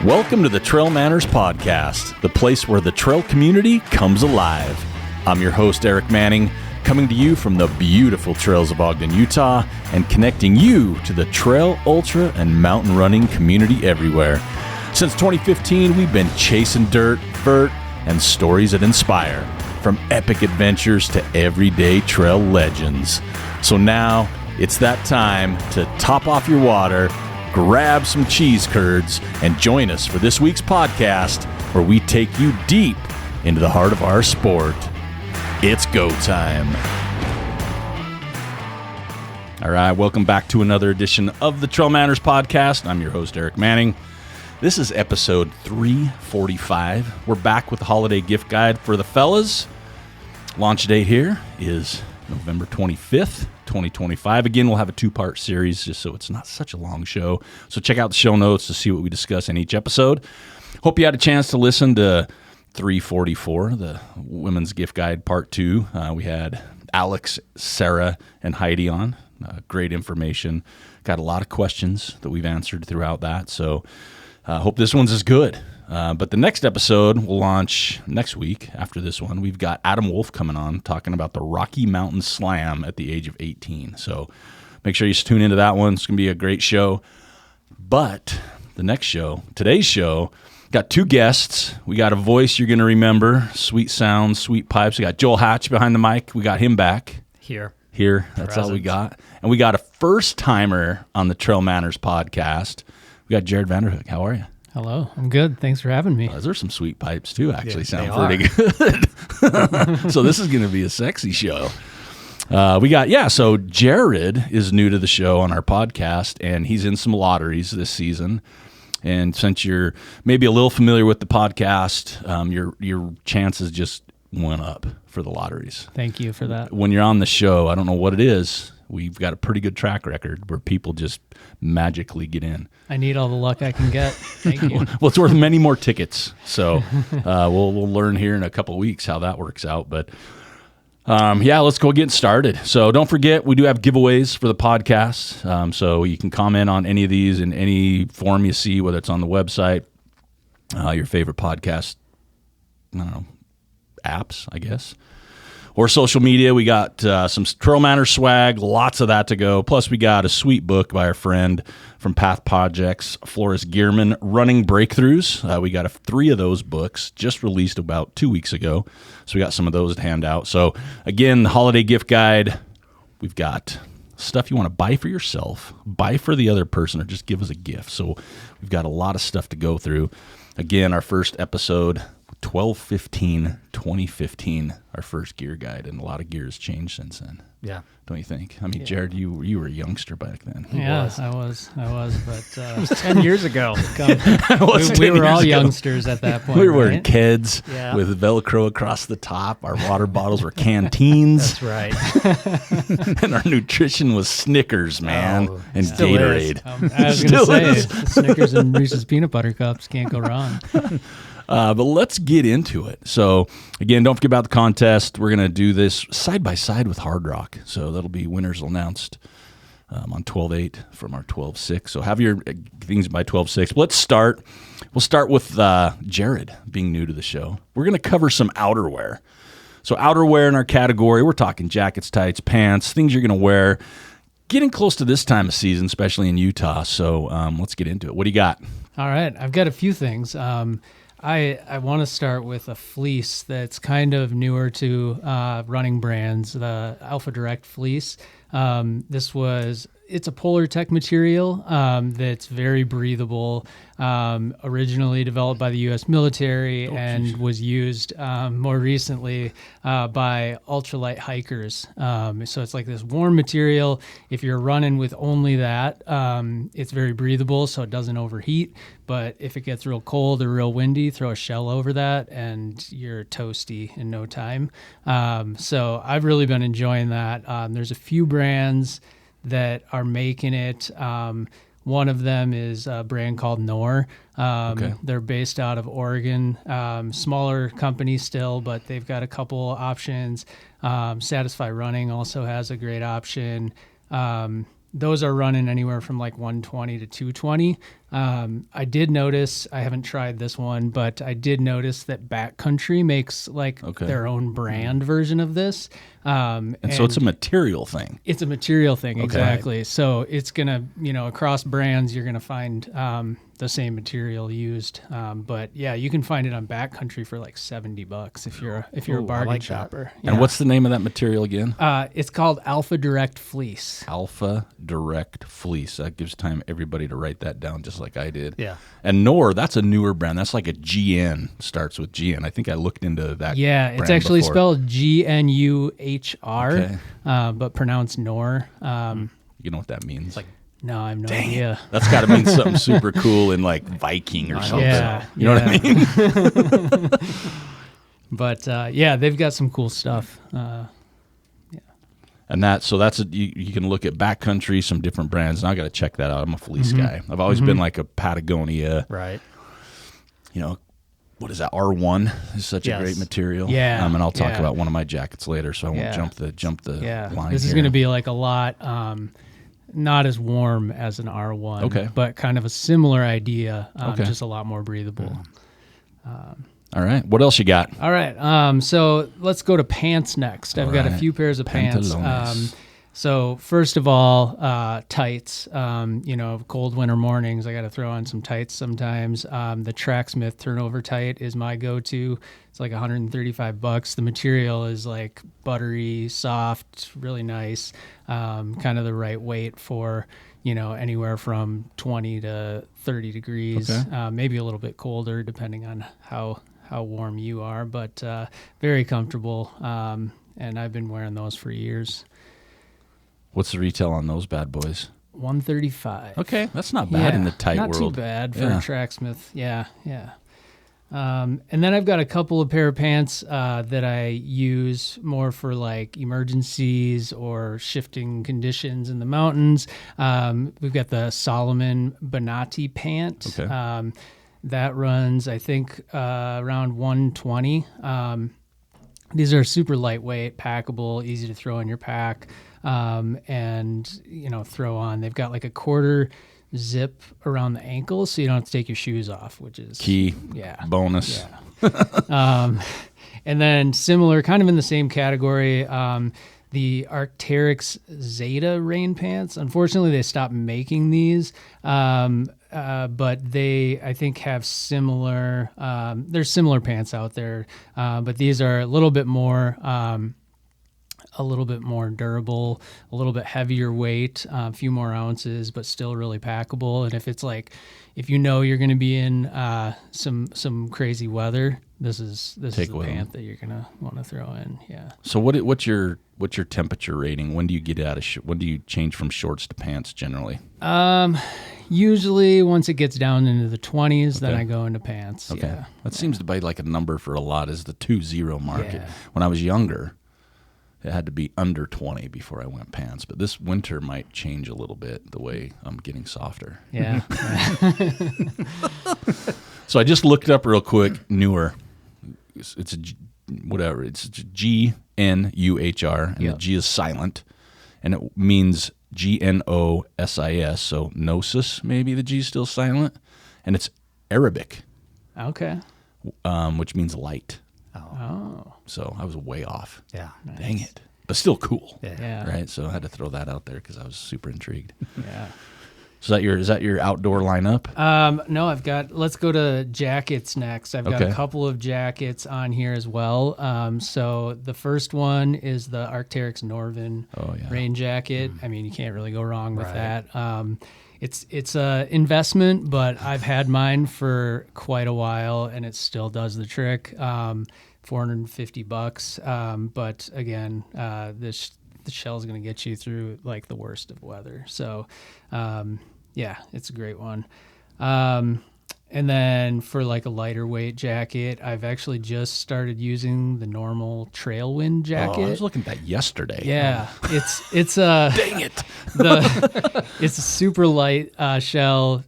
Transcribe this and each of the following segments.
Welcome to the Trail Manners Podcast, the place where the trail community comes alive. I'm your host, Eric Manning, coming to you from the beautiful trails of Ogden, Utah, and connecting you to the trail, ultra, and mountain running community everywhere. Since 2015, we've been chasing dirt, vert, and stories that inspire, from epic adventures to everyday trail legends. So now, it's that time to top off your water, grab some cheese curds, and join us for this week's podcast where we take you deep into the heart of our sport. It's go time. All right, welcome back to another edition of the Trail Manners Podcast. I'm your host, Eric Manning. This is episode 345. We're back with the holiday gift guide for the fellas. Launch date here is November 25th. 2025. Again, we'll have a two-part series just so it's not such a long show. So check out the show notes to see what we discuss in each episode. Hope you had a chance to listen to 344, the Women's Gift Guide Part 2. We had Alex, Sarah, and Heidi on. Great information. Got a lot of questions that we've answered throughout that. So hope this one's as good. But the next episode will launch next week after this one. We've got Adam Wolf coming on talking about the Rocky Mountain Slam at the age of 18. So make sure you tune into that one. It's going to be a great show. But the next show, today's show, got two guests. We got a voice you're going to remember, sweet sounds, sweet pipes. We got Joel Hatch behind the mic. We got him back. Here. That's all we got. And we got a first-timer on the Trail Manners podcast. We got Jared Vanderhook. How are you? Hello, I'm good. Thanks for having me. Those are some sweet pipes too, actually. Sound pretty good. So this is going to be a sexy show. So Jared is new to the show on our podcast, and he's in some lotteries this season. And since you're maybe a little familiar with the podcast, your chances just went up for the lotteries. Thank you for that. When you're on the show, I don't know what it is. We've got a pretty good track record where people just magically get in. I need all the luck I can get. Thank you. Well, it's worth many more tickets. So we'll learn here in a couple of weeks how that works out. But let's go get started. So don't forget, we do have giveaways for the podcast. So you can comment on any of these in any form you see, whether it's on the website, your favorite podcast, apps, I guess. Or social media. We got some Trail Manners swag, lots of that to go. Plus, we got a sweet book by our friend from Path Projects, Floris Gearman, Running Breakthroughs. We got 3 of those books just released about 2 weeks ago. So we got some of those to hand out. So again, the holiday gift guide, we've got stuff you want to buy for yourself, buy for the other person, or just give us a gift. So we've got a lot of stuff to go through. Again, our first episode, 12/15/2015, our first gear guide, and a lot of gear has changed since then. Yeah. Don't you think? I mean, Jared, you were a youngster back then. I was, but it was 10 years ago. we were all youngsters at that point. We were wearing right? Kids with Velcro across the top. Our water bottles were canteens. That's right. And our nutrition was Snickers, man, and still Gatorade. I was going to say, Snickers and Reese's peanut butter cups can't go wrong. But let's get into it. So, again, don't forget about the contest. We're going to do this side by side with Hard Rock. So that'll be winners announced on 12/8 from our 12/6. So have your things by 12/6. But let's start. We'll start with Jared being new to the show. We're going to cover some outerwear. So outerwear in our category, we're talking jackets, tights, pants, things you're going to wear. Getting close to this time of season, especially in Utah. So let's get into it. What do you got? All right. I've got a few things. I want to start with a fleece that's kind of newer to running brands, the Alpha Direct fleece. It's a Polar Tech material that's very breathable, originally developed by the U.S. military and was used more recently by ultralight hikers. So it's like this warm material. If you're running with only that, it's very breathable, so it doesn't overheat. But if it gets real cold or real windy, throw a shell over that and you're toasty in no time. So I've really been enjoying that. There's a few brands that are making it. One of them is a brand called Knorr. They're based out of Oregon, smaller company still, but they've got a couple options. Satisfy Running also has a great option. those are running anywhere from like 120 to 220. I did notice, I haven't tried this one, but I did notice that Backcountry makes like their own brand version of this. And so it's a material thing. It's a material thing, exactly. So it's going to, across brands, you're going to find the same material used. But yeah, you can find it on Backcountry for like $70 if you're a bargain shopper. Yeah. And what's the name of that material again? It's called Alpha Direct Fleece. Alpha Direct Fleece. That gives time everybody to write that down, just like I did. Yeah. And Knorr, that's a newer brand. That's like a GN. Starts with GN. I think I looked into that. Yeah, it's actually spelled GNUHR, but pronounced Knorr. You know what that means? No, I have no idea. That's got to mean something super cool in like Viking or something. Yeah, you know what I mean? But they've got some cool stuff. And that's you can look at Backcountry, some different brands, and I got to check that out. I'm a fleece guy. I've always been like a Patagonia. Right. What is that? R1 is such a great material. Yeah. And I'll talk about one of my jackets later, so I won't jump the line. This is going to be like a lot, not as warm as an R1, but kind of a similar idea, just a lot more breathable. All right. What else you got? All right. So let's go to pants next. I've got a few pairs of pants. So first of all, tights. Cold winter mornings, I got to throw on some tights sometimes. The Tracksmith turnover tight is my go-to. It's like $135. The material is like buttery, soft, really nice. Kind of the right weight for anywhere from 20 to 30 degrees. Maybe a little bit colder depending on how warm you are, but very comfortable. And I've been wearing those for years. What's the retail on those bad boys? $135. Okay, that's not bad in the tight world. Not too bad for a Tracksmith. Yeah. And then I've got a couple of pair of pants that I use more for like emergencies or shifting conditions in the mountains. We've got the Solomon Bonatti pant. Okay. That runs, I think, around 120. These are super lightweight, packable, easy to throw in your pack, and throw on. They've got like a quarter zip around the ankles, so you don't have to take your shoes off, which is key. Bonus. Yeah. And then similar, kind of in the same category, the Arc'teryx Zeta rain pants. Unfortunately, they stopped making these. But they, I think, have similar. There's similar pants out there, but these are a little bit more durable, a little bit heavier weight, a few more ounces, but still really packable. And if you're going to be in some crazy weather, this is the pant that you're going to want to throw in. Yeah. So what's your temperature rating? When do you get when do you change from shorts to pants generally? Usually once it gets down into the 20s, then I go into pants. Okay. Yeah. That seems to be like a number for a lot, is the 20 market. Yeah. When I was younger, it had to be under 20 before I went pants. But this winter might change a little bit the way I'm getting softer. Yeah. So I just looked up real quick, newer. It's a whatever. It's GNUHR, and the G is silent, and it means GNOSIS. So gnosis, maybe the G is still silent, and it's Arabic. Okay. Which means light. Oh. So I was way off. Yeah. Nice. Dang it. But still cool. Yeah. Right. So I had to throw that out there because I was super intrigued. Yeah. So is that your outdoor lineup? No, let's go to jackets next. I've got a couple of jackets on here as well. So the first one is the Arc'teryx Norvin rain jacket. I mean, you can't really go wrong with that. It's a investment, but I've had mine for quite a while and it still does the trick. $450. But again, the shell is going to get you through like the worst of weather. So, it's a great one. And then for like a lighter weight jacket, I've actually just started using the normal Trailwind jacket. Oh, I was looking at that yesterday. Yeah, it's dang it. It's a super light shell.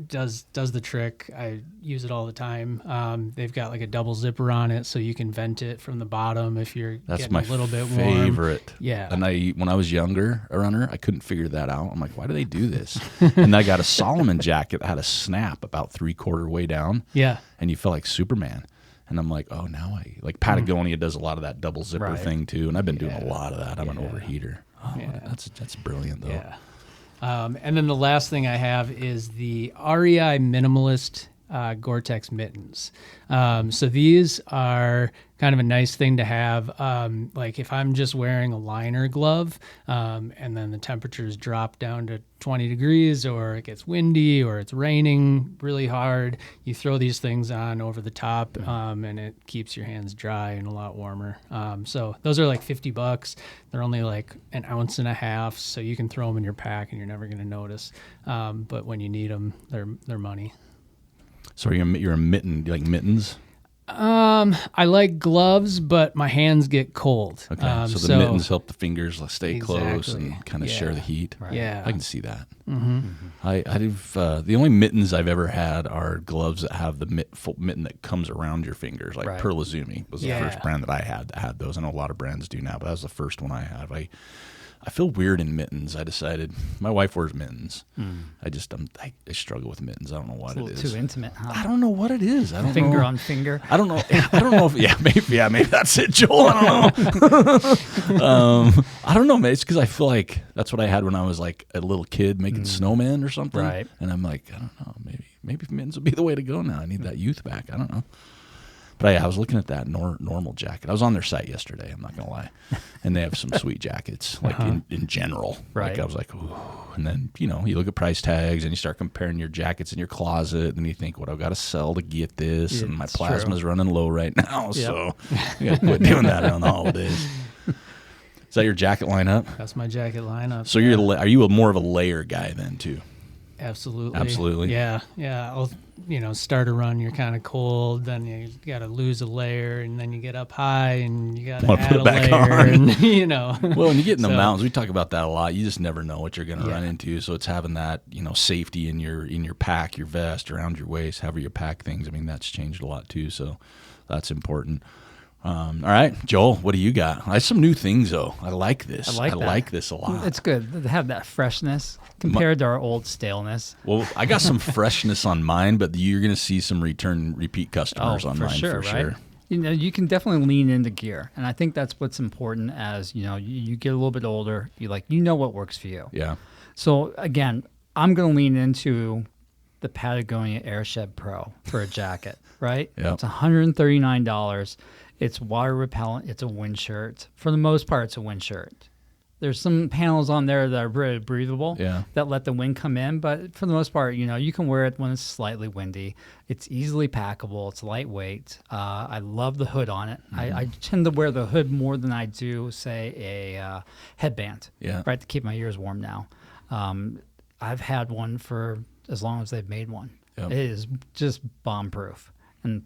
does the trick. I use it all the time. They've got like a double zipper on it, so you can vent it from the bottom if you're getting a little bit warm. That's my favorite. Yeah. And when I was younger, a runner, I couldn't figure that out. I'm like, why do they do this? And I got a Solomon jacket that had a snap about 3/4 way down. Yeah. And you felt like Superman. And I'm like, oh, now I like Patagonia does a lot of that double zipper thing too, and I've been doing a lot of that. I'm an overheater. Oh, that's brilliant though. Yeah. And then the last thing I have is the REI Minimalist Gore-Tex mittens. So these are kind of a nice thing to have. Like if I'm just wearing a liner glove, and then the temperatures drop down to 20 degrees, or it gets windy, or it's raining really hard, you throw these things on over the top, and it keeps your hands dry and a lot warmer. So those are like $50. They're only like 1.5 ounces, so you can throw them in your pack and you're never going to notice. But when you need them, they're money. So you're a mitten, you like mittens? I like gloves, but my hands get cold. Okay, so the mittens help the fingers stay close and kind of share the heat. Right. Yeah, I can see that. Mm-hmm. The only mittens I've ever had are gloves that have the full mitten that comes around your fingers. Like Pearl Izumi was the first brand that I had that had those. I know a lot of brands do now, but that was the first one I have. I feel weird in mittens. I decided my wife wears mittens. I struggle with mittens. I don't know what it is. It's a little too intimate, huh? I don't know what it is. I don't finger know. on finger. I don't know. I don't know if maybe that's it, Joel. I don't know. I don't know, man. It's because I feel like that's what I had when I was like a little kid making snowmen or something. Right. And I'm like, I don't know. Maybe mittens would be the way to go now. I need that youth back. I don't know. But I was looking at that normal jacket. I was on their site yesterday, I'm not going to lie. And they have some sweet jackets, like in general. Right. Like I was like, ooh. And then, you look at price tags and you start comparing your jackets in your closet and you think, what I've got to sell to get this. And my plasma's running low right now. Yep. So I got to quit doing that around the holidays. Is that your jacket lineup? That's my jacket lineup. So are you more of a layer guy then too? Absolutely. Yeah. I'll, start a run, you're kind of cold, then you got to lose a layer, and then you get up high, and you got to add a layer, and Well, when you get in the mountains, we talk about that a lot. You just never know what you're going to run into. So it's having that, safety in your pack, your vest, around your waist, however you pack things. I mean, that's changed a lot too. So that's important. All right, Joel, what do you got? I have some new things though. I like this. I like this a lot. It's good to have that freshness compared to our old staleness. Well, I got some freshness on mine, but you're going to see some repeat customers on mine for sure. Right? You can definitely lean into gear, and I think that's what's important as you get a little bit older. You know what works for you. Yeah. So again, I'm going to lean into the Patagonia Airshed Pro for a jacket. Right? Yeah. It's $139. It's water repellent. It's a wind shirt. For the most part, it's a wind shirt. There's some panels on there that are very breathable that let the wind come in, but for the most part, you can wear it when it's slightly windy. It's easily packable. It's lightweight. I love the hood on it. I tend to wear the hood more than I do, say, a headband, right, to keep my ears warm now. I've had one for as long as they've made one. Yep. It is just bomb-proof. And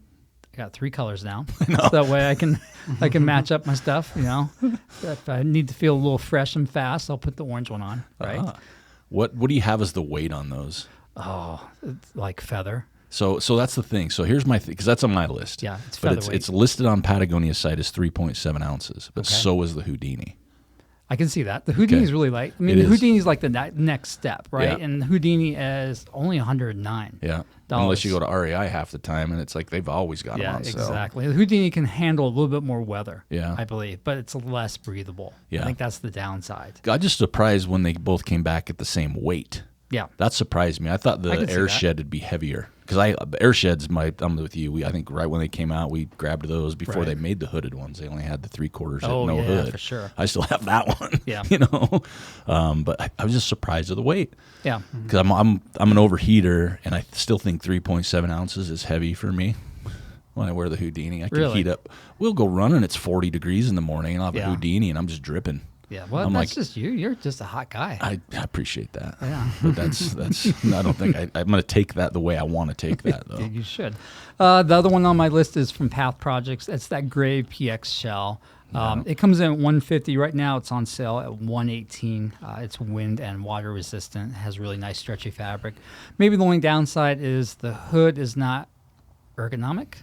I got 3 colors now, so that way I can match up my stuff. If I need to feel a little fresh and fast, I'll put the orange one on. Right. What do you have as the weight on those? Oh, it's like feather. So that's the thing. So here's my thing, because that's on my list. Yeah, it's featherweight. But it's listed on Patagonia's site as 3.7 ounces, but so is the Houdini. I can see that. The Houdini is really light. I mean, the Houdini is like the next step, right? Yeah. And the Houdini is only $109. Yeah. Unless you go to REI half the time, and it's like they've always got them on sale. Yeah, exactly. The Houdini can handle a little bit more weather, I believe, but it's less breathable. Yeah. I think that's the downside. I just surprised when they both came back at the same weight. Yeah. That surprised me. I thought the Airshed would be heavier. Because Airsheds, I'm with you. I think right when they came out, we grabbed those before they made the hooded ones. They only had the 3/4 no hood. For sure. I still have that one. Yeah. But I was just surprised at the weight. Yeah. Because I'm an overheater, and I still think 3.7 ounces is heavy for me. When I wear the Houdini, I can heat up. We'll go running. It's 40 degrees in the morning, and I'll have a Houdini, and I'm just dripping. Yeah, well, that's just you. You're just a hot guy. I appreciate that. Yeah, but that's. I don't think I'm going to take that the way I want to take that, though. You should. The other one on my list is from Path Projects. It's that gray PX shell. It comes in at $150 right now. It's on sale at $118. It's wind and water resistant. It has really nice stretchy fabric. Maybe the only downside is the hood is not ergonomic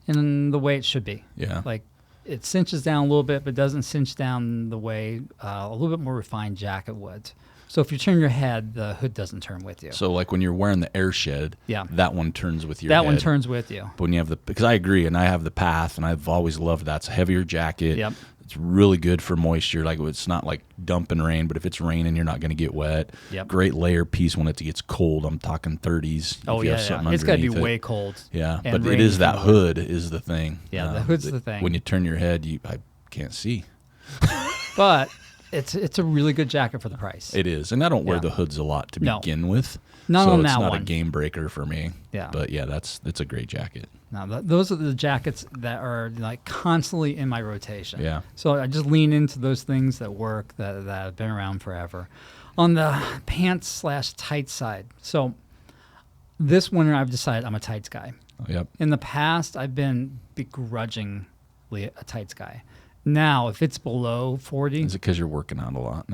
in the way it should be. Yeah. Like it cinches down a little bit, but doesn't cinch down the way a little bit more refined jacket would. So if you turn your head, the hood doesn't turn with you. So like when you're wearing the air shed, that one turns with your head. That one turns with you. But when you have because I agree, and I have the Path, and I've always loved that. It's a heavier jacket. Yep. It's really good for moisture. Like it's not like dumping rain, but if it's raining, you're not going to get wet. Yep. Great layer piece when it gets cold. I'm talking 30s. Oh, yeah. It's got to be way cold. Yeah, but it is that hood is the thing. Yeah, the hood's the thing. When you turn your head, I can't see. But it's a really good jacket for the price. It is. And I don't wear the hoods a lot to begin with. Not on that one. So one. it's not a game breaker for me. Yeah. But yeah, it's a great jacket. Now, those are the jackets that are like constantly in my rotation. Yeah. So I just lean into those things that work, that have been around forever. On the pants/tight side, so this winter I've decided I'm a tights guy. Oh, yep. In the past, I've been begrudgingly a tights guy. Now, if it's below 40... Is it because you're working out a lot?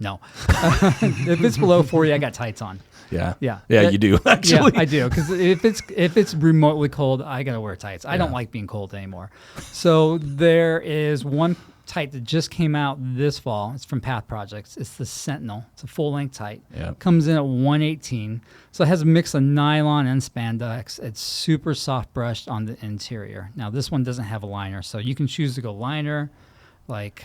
No. If it's below 40, I got tights on. Yeah. Yeah. Yeah, you do, actually. Yeah, I do. Because if it's remotely cold, I got to wear tights. I don't like being cold anymore. So there is one tight that just came out this fall. It's from Path Projects. It's the Sentinel. It's a full-length tight. Yep. Comes in at $118. So it has a mix of nylon and spandex. It's super soft brushed on the interior. Now, this one doesn't have a liner, so you can choose to go liner, like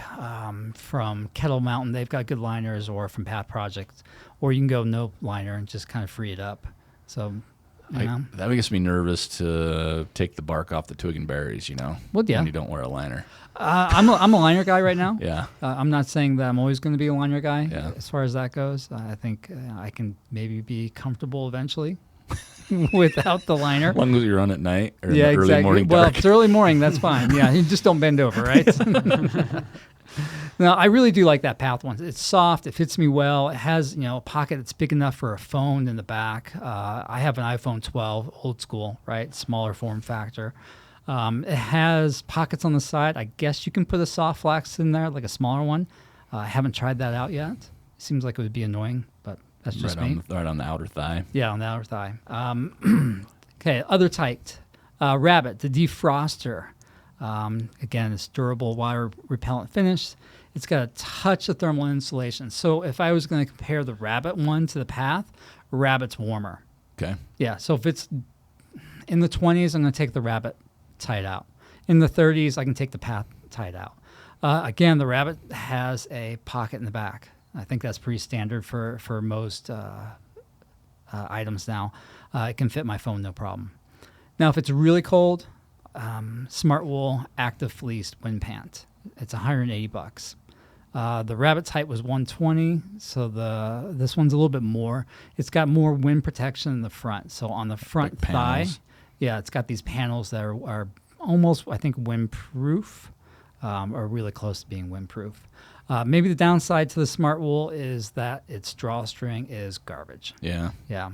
from Kettle Mountain. They've got good liners, or from Path Projects. Or you can go no liner and just kind of free it up. So... that makes me nervous to take the bark off the twig and berries, Well, yeah. when you don't wear a liner. I'm a liner guy right now. Yeah. I'm not saying that I'm always going to be a liner guy. Yeah. As far as that goes, I think I can maybe be comfortable eventually without the liner. As long as you run at night or in the early morning Well, dark. if it's early morning, that's fine. Yeah, you just don't bend over, right? Now, I really do like that Path one. It's soft. It fits me well. It has, a pocket that's big enough for a phone in the back. I have an iPhone 12, old school, right? Smaller form factor. It has pockets on the side. I guess you can put a soft flax in there, like a smaller one. I haven't tried that out yet. It seems like it would be annoying, but that's just me. Right on the outer thigh. Yeah, on the outer thigh. Okay, other tight. Rabbit, the defroster. Again, it's durable, water repellent finish. It's got a touch of thermal insulation. So if I was going to compare the Rabbit one to the Path, Rabbit's warmer. Okay. Yeah, so if it's in the 20s, I'm going to take the Rabbit tight out. In the 30s, I can take the Path tight out. Again, the Rabbit has a pocket in the back. I think that's pretty standard for most items now. It can fit my phone, no problem. Now, if it's really cold, Smart Wool Active Fleece Wind Pant. It's $180. The Rabbit tight was $120, so this one's a little bit more. It's got more wind protection in the front. So on the front thigh, it's got these panels that are almost, I think, windproof, or really close to being windproof. Maybe the downside to the Smart Wool is that its drawstring is garbage. Yeah. Yeah.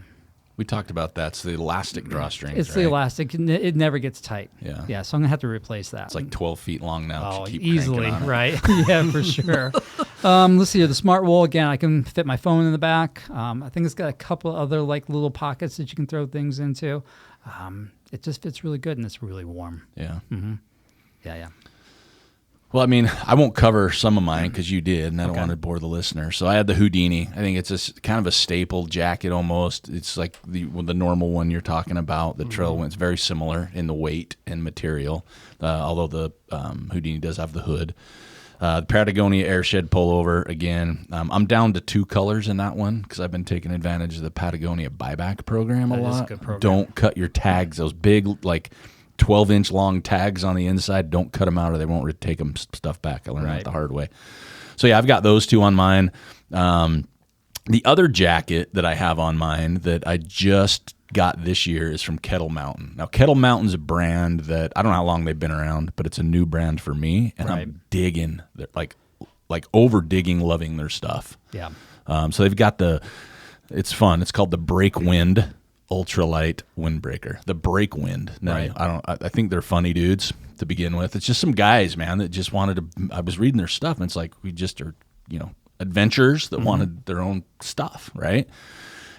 We talked about that. It's the elastic drawstring. It's the elastic. It never gets tight. Yeah. Yeah. So I'm gonna have to replace that. It's like 12 feet long now. Oh, keep easily, on right? Yeah, for sure. Let's see here. The Smart Wool, again, I can fit my phone in the back. I think it's got a couple other like little pockets that you can throw things into. It just fits really good, and it's really warm. Yeah. Mm-hmm. Yeah. Well, I mean, I won't cover some of mine because you did, and I don't want to bore the listener. So I had the Houdini. I think it's kind of a staple jacket almost. It's like the normal one you're talking about. The trail one. It's very similar in the weight and material, although the Houdini does have the hood. The Patagonia Airshed pullover, again, I'm down to 2 colors in that one because I've been taking advantage of the Patagonia buyback program a lot. That is a good program. Don't cut your tags. Those big, like 12-inch long tags on the inside, don't cut them out or they won't take them stuff back. I learned that the hard way. So yeah, I've got those 2 on mine. The other jacket that I have on mine that I just got this year is from Kettle Mountain. Now, Kettle Mountain's a brand that I don't know how long they've been around, but it's a new brand for me, and I'm digging, like over digging, loving their stuff. Yeah. So they've got it's fun. It's called the Break Wind. ultralight windbreaker, the break wind. Now, Right. I think they're funny dudes to begin with. It's just some guys, man, that just wanted to. I was reading their stuff, and it's like we just are, adventurers that wanted their own stuff, right?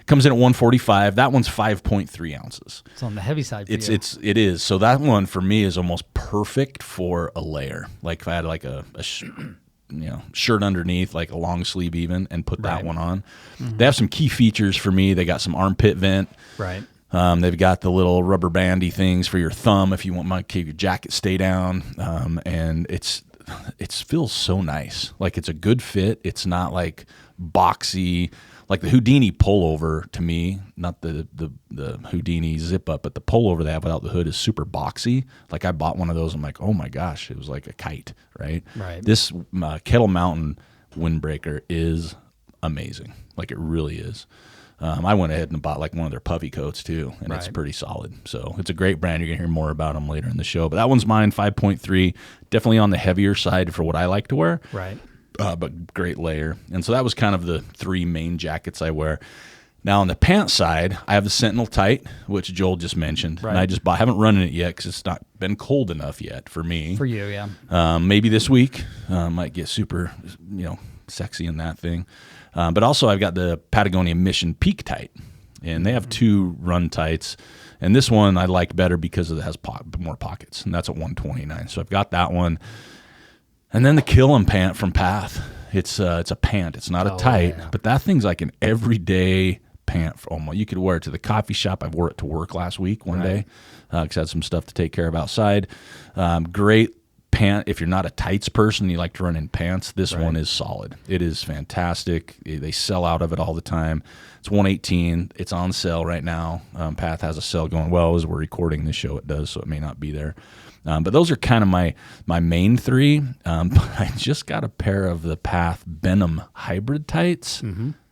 Comes in at 145. That one's 5.3 ounces. It's on the heavy side. For It is. So that one for me is almost perfect for a layer. Like if I had like a shirt underneath, like a long sleeve even, and put that one on. They have some key features for me. They got some armpit vent. Right. They've got the little rubber bandy things for your thumb if you want to keep your jacket stay down. And it feels so nice. Like it's a good fit. It's not like boxy. Like the Houdini pullover to me, not the Houdini zip up, but the pullover they have without the hood is super boxy. Like I bought one of those. I'm like, oh my gosh, it was like a kite, right? Right. This Kettle Mountain windbreaker is amazing. Like it really is. I went ahead and bought like one of their puffy coats too, and it's pretty solid. So it's a great brand. You're going to hear more about them later in the show. But that one's mine, 5.3. Definitely on the heavier side for what I like to wear. Right. But great layer. And so that was kind of the three main jackets I wear. Now on the pants side, I have the Sentinel Tight, which Joel just mentioned. Right. And I just bought. I haven't run in it yet because it's not been cold enough yet for me. For you, yeah. Maybe this week. Might get super, sexy in that thing. But also I've got the Patagonia Mission Peak Tight. And they have two run tights. And this one I like better because it has more pockets. And that's at $129. So I've got that one. And then the Kil'em pant from Path. It's a pant. It's not a tight, but that thing's like an everyday pant. You could wear it to the coffee shop. I wore it to work last week one day because I had some stuff to take care of outside. Great pant. If you're not a tights person, you like to run in pants, this one is solid. It is fantastic. They sell out of it all the time. It's $118. It's on sale right now. Path has a sale going. Well, as we're recording this show, it does, so it may not be there. But those are kind of my main three. But I just got a pair of the Path Benham hybrid tights.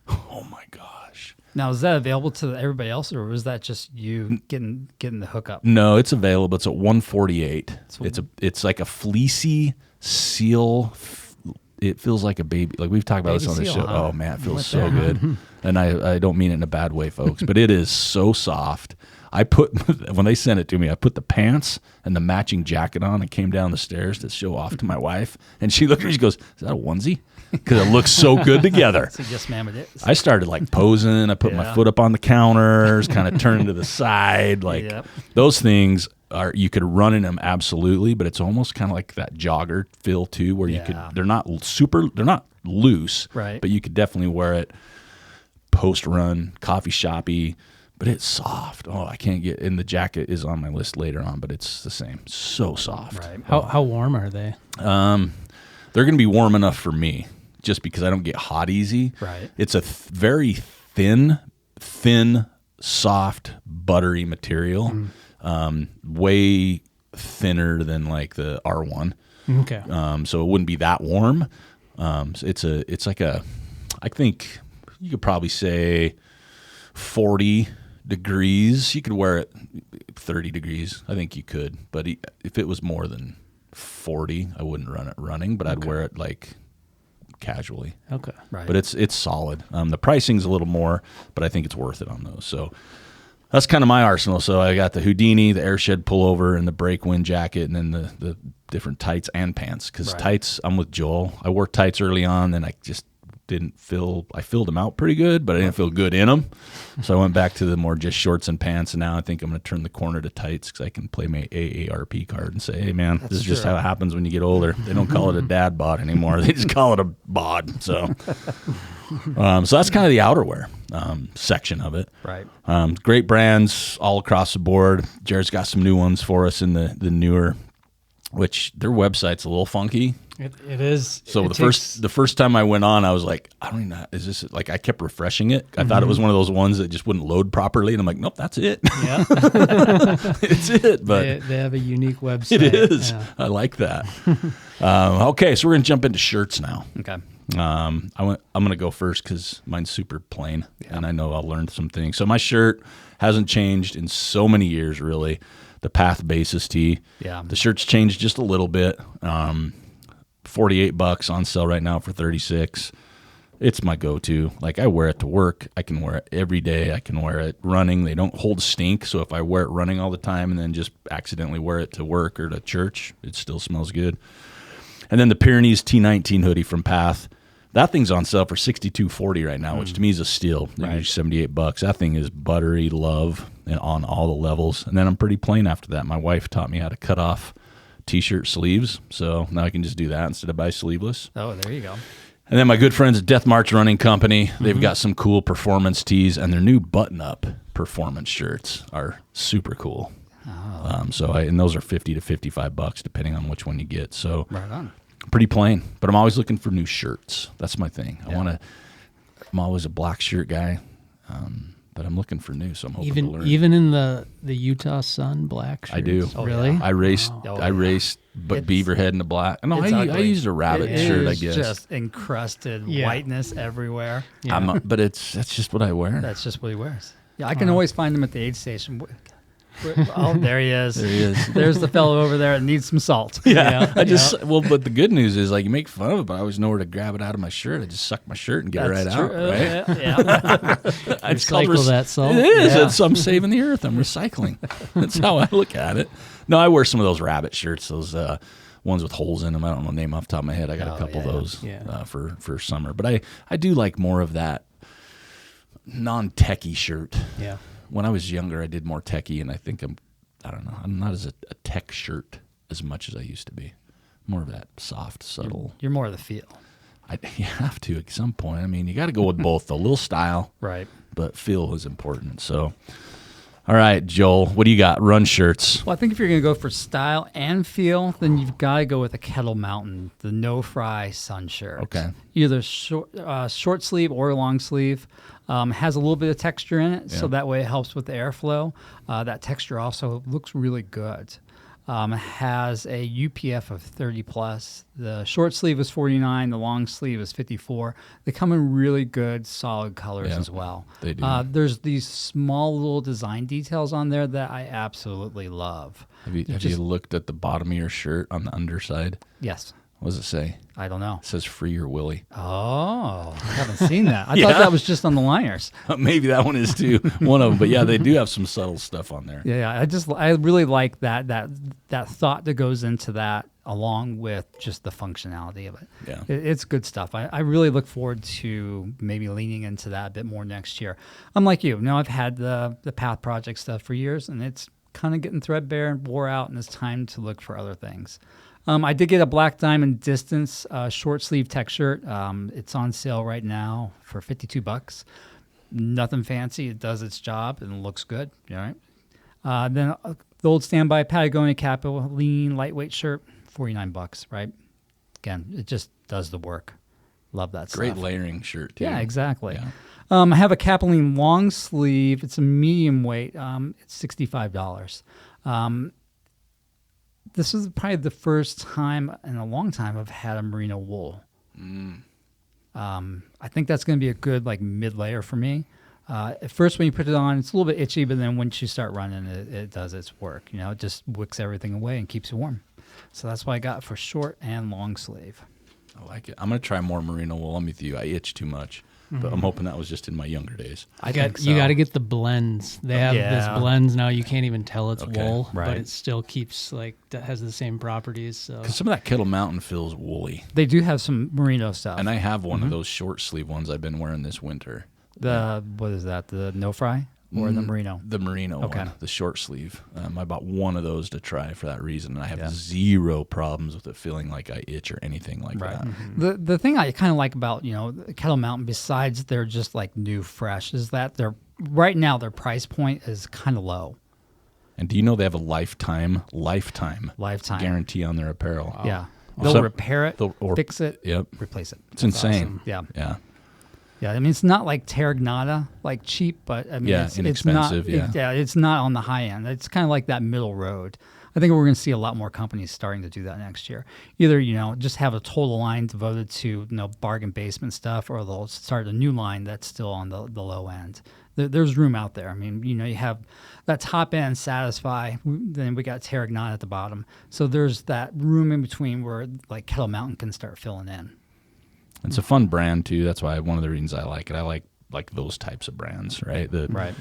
Oh my gosh! Now is that available to everybody else, or was that just you getting the hookup? No, it's available. It's at $148. It's like a fleecy seal. It feels like a baby. Like we've talked about this on the show. Huh? Oh man, it feels so good. And I don't mean it in a bad way, folks, but it is so soft. When they sent it to me, I put the pants and the matching jacket on and came down the stairs to show off to my wife. And she looked at me, she goes, "Is that a onesie?" Because it looks so good together. So yes, ma'am, it is. I started like posing. I put my foot up on the counters, kind of turned to the side. Like those things you could run in them absolutely, but it's almost kind of like that jogger feel too, where they're not loose, right? But you could definitely wear it post run, coffee shoppy. But it's soft. Oh, I can't get in. The jacket is on my list later on, but it's the same. So soft. Right. How warm are they? They're going to be warm enough for me, just because I don't get hot easy. Right. It's a very thin, soft, buttery material. Way thinner than like the R1. Okay. So it wouldn't be that warm. It's like I think you could probably say 40 degrees. You could wear it 30 degrees. I think you could, but if it was more than 40, I wouldn't run it running, but I'd wear it like casually. Okay. Right. But it's solid. The pricing's a little more, but I think it's worth it on those. So that's kind of my arsenal. So I got the Houdini, the Airshed pullover, and the break wind jacket, and then the different tights and pants. Because tights, I'm with Joel. I wore tights early on, then I just I filled them out pretty good, but I didn't feel good in them. So I went back to the more just shorts and pants, and now I think I'm going to turn the corner to tights because I can play my AARP card and say, hey, man, this is just how it happens when you get older. They don't call it a dad bod anymore. They just call it a bod. So so that's kind of the outerwear section of it. Right. Great brands all across the board. Jared's got some new ones for us in the newer, which their website's a little funky. It is. So the first time I went on, I was like, I don't even know. Is this like, I kept refreshing it. I thought it was one of those ones that just wouldn't load properly. And I'm like, nope, that's it. Yeah. It's it. But they have a unique website. It is. Yeah. I like that. Okay. So we're going to jump into shirts now. Okay. I'm going to go first because mine's super plain and I know I'll learn some things. So my shirt hasn't changed in so many years, really. The Path Basis tee. Yeah. The shirt's changed just a little bit. $48 on sale right now for $36. It's my go-to. Like, I wear it to work. I can wear it every day. I can wear it running. They don't hold stink, so if I wear it running all the time and then just accidentally wear it to work or to church, it still smells good. And then the Pyrenees T19 hoodie from Path. That thing's on sale for $62.40 right now, which to me is a steal. Right. $78. That thing is buttery love and on all the levels. And then I'm pretty plain after that. My wife taught me how to cut off T-shirt sleeves, so now I can just do that instead of buy sleeveless. Oh, there you go. And then my good friends at Death March Running Company, they've got some cool performance tees, and their new button-up performance shirts are super cool. Oh. And those are $50 to $55 depending on which one you get. So right on. Pretty plain, but I'm always looking for new shirts. That's my thing. I'm always a black shirt guy, but I'm looking for new, so I'm hoping to learn. Even in the Utah Sun black shirts? I do. Oh, really? Yeah. I raced, but Beaverhead in the black. No, I used a rabbit shirt, I guess. It's just encrusted whiteness everywhere. Yeah. But that's just what I wear. That's just what he wears. Yeah, I can always find him at the aid station. Oh, there he is. There he is. There's the fellow over there that needs some salt. Yeah. But the good news is, like, you make fun of it, but I always know where to grab it out of my shirt. I just suck my shirt and get it right out. Right? Yeah. I recycle that salt. It is. I'm saving the earth. I'm recycling. That's how I look at it. No, I wear some of those rabbit shirts, those ones with holes in them. I don't know the name off the top of my head. I got a couple of those for summer. But I do like more of that non-techie shirt. Yeah. When I was younger, I did more techie, and I think I'm not as a tech shirt as much as I used to be. More of that soft, subtle. You're more of the feel. You have to at some point. I mean, you got to go with both. A little style, right? But feel is important. So, all right, Joel, what do you got? Run shirts. Well, I think if you're going to go for style and feel, then you've got to go with a Kettle Mountain, the No Fry Sun shirt. Okay. Either short sleeve or long sleeve. Has a little bit of texture in it, so that way it helps with the airflow. That texture also looks really good. Has a UPF of 30 plus. The short sleeve is 49. The long sleeve is 54. They come in really good, solid colors as well. They do. There's these small little design details on there that I absolutely love. Have you looked at the bottom of your shirt on the underside? Yes. What does it say? I don't know. It says "Free Your Willie." Oh, I haven't seen that. I thought that was just on the liners. Maybe that one is too, one of them. But yeah, they do have some subtle stuff on there. Yeah. I really like that thought that goes into that, along with just the functionality of it. Yeah, it's good stuff. I really look forward to maybe leaning into that a bit more next year. I'm like you. I've had the Path Project stuff for years, and it's kind of getting threadbare and wore out, and it's time to look for other things. I did get a Black Diamond Distance short sleeve tech shirt. It's on sale right now for $52. Nothing fancy. It does its job and looks good. All right. Then the old standby Patagonia Capital lean lightweight shirt, $49. Right. Again, it just does the work. Love that stuff. Great layering shirt too. Yeah, exactly. Yeah. I have a Capeline long sleeve. It's a medium weight. It's $65. This is probably the first time in a long time I've had a merino wool. I think that's going to be a good mid-layer for me. At first, when you put it on, it's a little bit itchy, but then once you start running, it does its work. It just wicks everything away and keeps you warm. So that's what I got for short and long sleeve. I like it. I'm going to try more merino wool. I'm with you. I itch too much. But I'm hoping that was just in my younger days. You got to get the blends. They have this blends now. You can't even tell it's wool, but it still keeps has the same properties. So 'cause some of that Kettle Mountain feels woolly. They do have some merino stuff, and I have one of those short sleeve ones I've been wearing this winter. What is that? The No Fry or the merino? The merino one, the short sleeve. I bought one of those to try for that reason, and I have zero problems with it feeling like I itch or anything like that. Mm-hmm. The thing I kind of like about Kettle Mountain, besides they're just new, fresh, is that right now their price point is kind of low. And do you know they have a lifetime guarantee on their apparel? Wow. Yeah, they'll repair it, fix it, replace it. It's insane. Awesome. Yeah. Yeah, I mean, it's not like Terragnata, cheap, but I mean, it's inexpensive. It's not on the high end. It's kind of like that middle road. I think we're going to see a lot more companies starting to do that next year. Either just have a total line devoted to bargain basement stuff, or they'll start a new line that's still on the low end. There's room out there. I mean, you have that top end Satisfy, then we got Terragnata at the bottom. So there's that room in between where Kettle Mountain can start filling in. It's a fun brand too. That's why one of the reasons I like it. I like those types of brands, right? Right.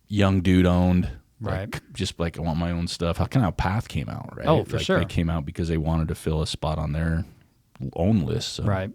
Young dude owned. Right. Just like I want my own stuff. How can Path came out, right? Oh, for sure. They came out because they wanted to fill a spot on their own list. So. Right.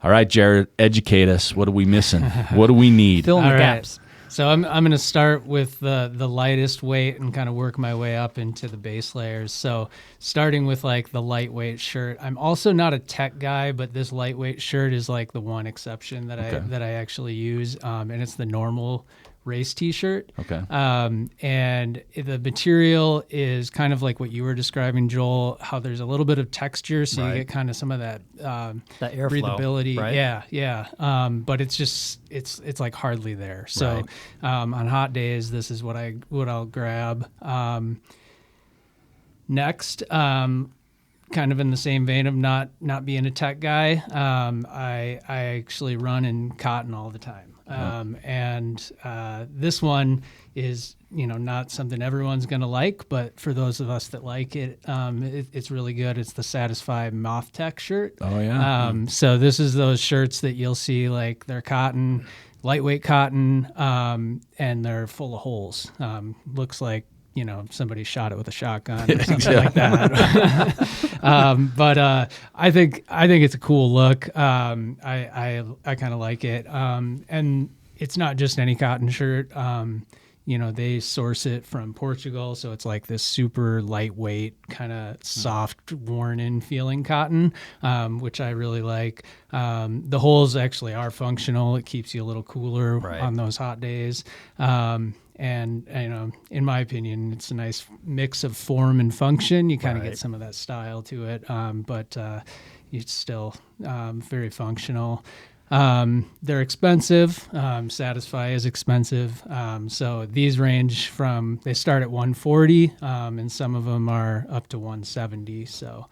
All right, Jared, educate us. What are we missing? What do we need? Fill in the gaps. So I'm going to start with the lightest weight and kind of work my way up into the base layers. So starting with like the lightweight shirt. I'm also not a tech guy, but this lightweight shirt is like the one exception that I actually use, and it's the normal race t-shirt. Okay. And the material is kind of like what you were describing, Joel, how there's a little bit of texture, so you get kind of some of that airflow, breathability. right? Yeah. But it's just it's like hardly there. So on hot days, this is what I'll grab. Next, kind of in the same vein of not being a tech guy, I actually run in cotton all the time. And this one is, not something everyone's going to like, but for those of us that like it, it's really good. It's the Satisfy Moth Tech shirt. Oh, yeah. So this is those shirts that you'll see, like they're cotton, lightweight cotton, and they're full of holes. Looks like, somebody shot it with a shotgun or something like that. But I think it's a cool look. I kind of like it. And it's not just any cotton shirt. They source it from Portugal, so it's like this super lightweight, kind of soft, worn-in feeling cotton, which I really like. The holes actually are functional. It keeps you a little cooler on those hot days. And in my opinion, it's a nice mix of form and function. You kind of get some of that style to it, but it's still very functional. They're expensive. Satisfy is expensive. So these range they start at $140, and some of them are up to $170. So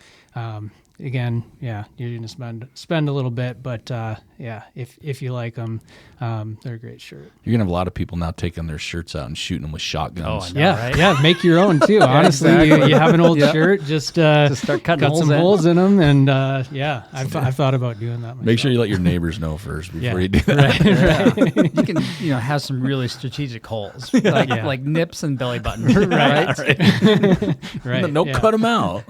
again, you're gonna spend a little bit, but if you like them, they're a great shirt. You're gonna have a lot of people now taking their shirts out and shooting them with shotguns. Oh, I know, right? Yeah, make your own too. Honestly, exactly. you have an old shirt, just start cutting cut some holes in them, and I've thought about doing that myself. Make sure you let your neighbors know first before you do that. Right. You can have some really strategic holes, like nips and belly buttons. Right. Right. Don't cut them out.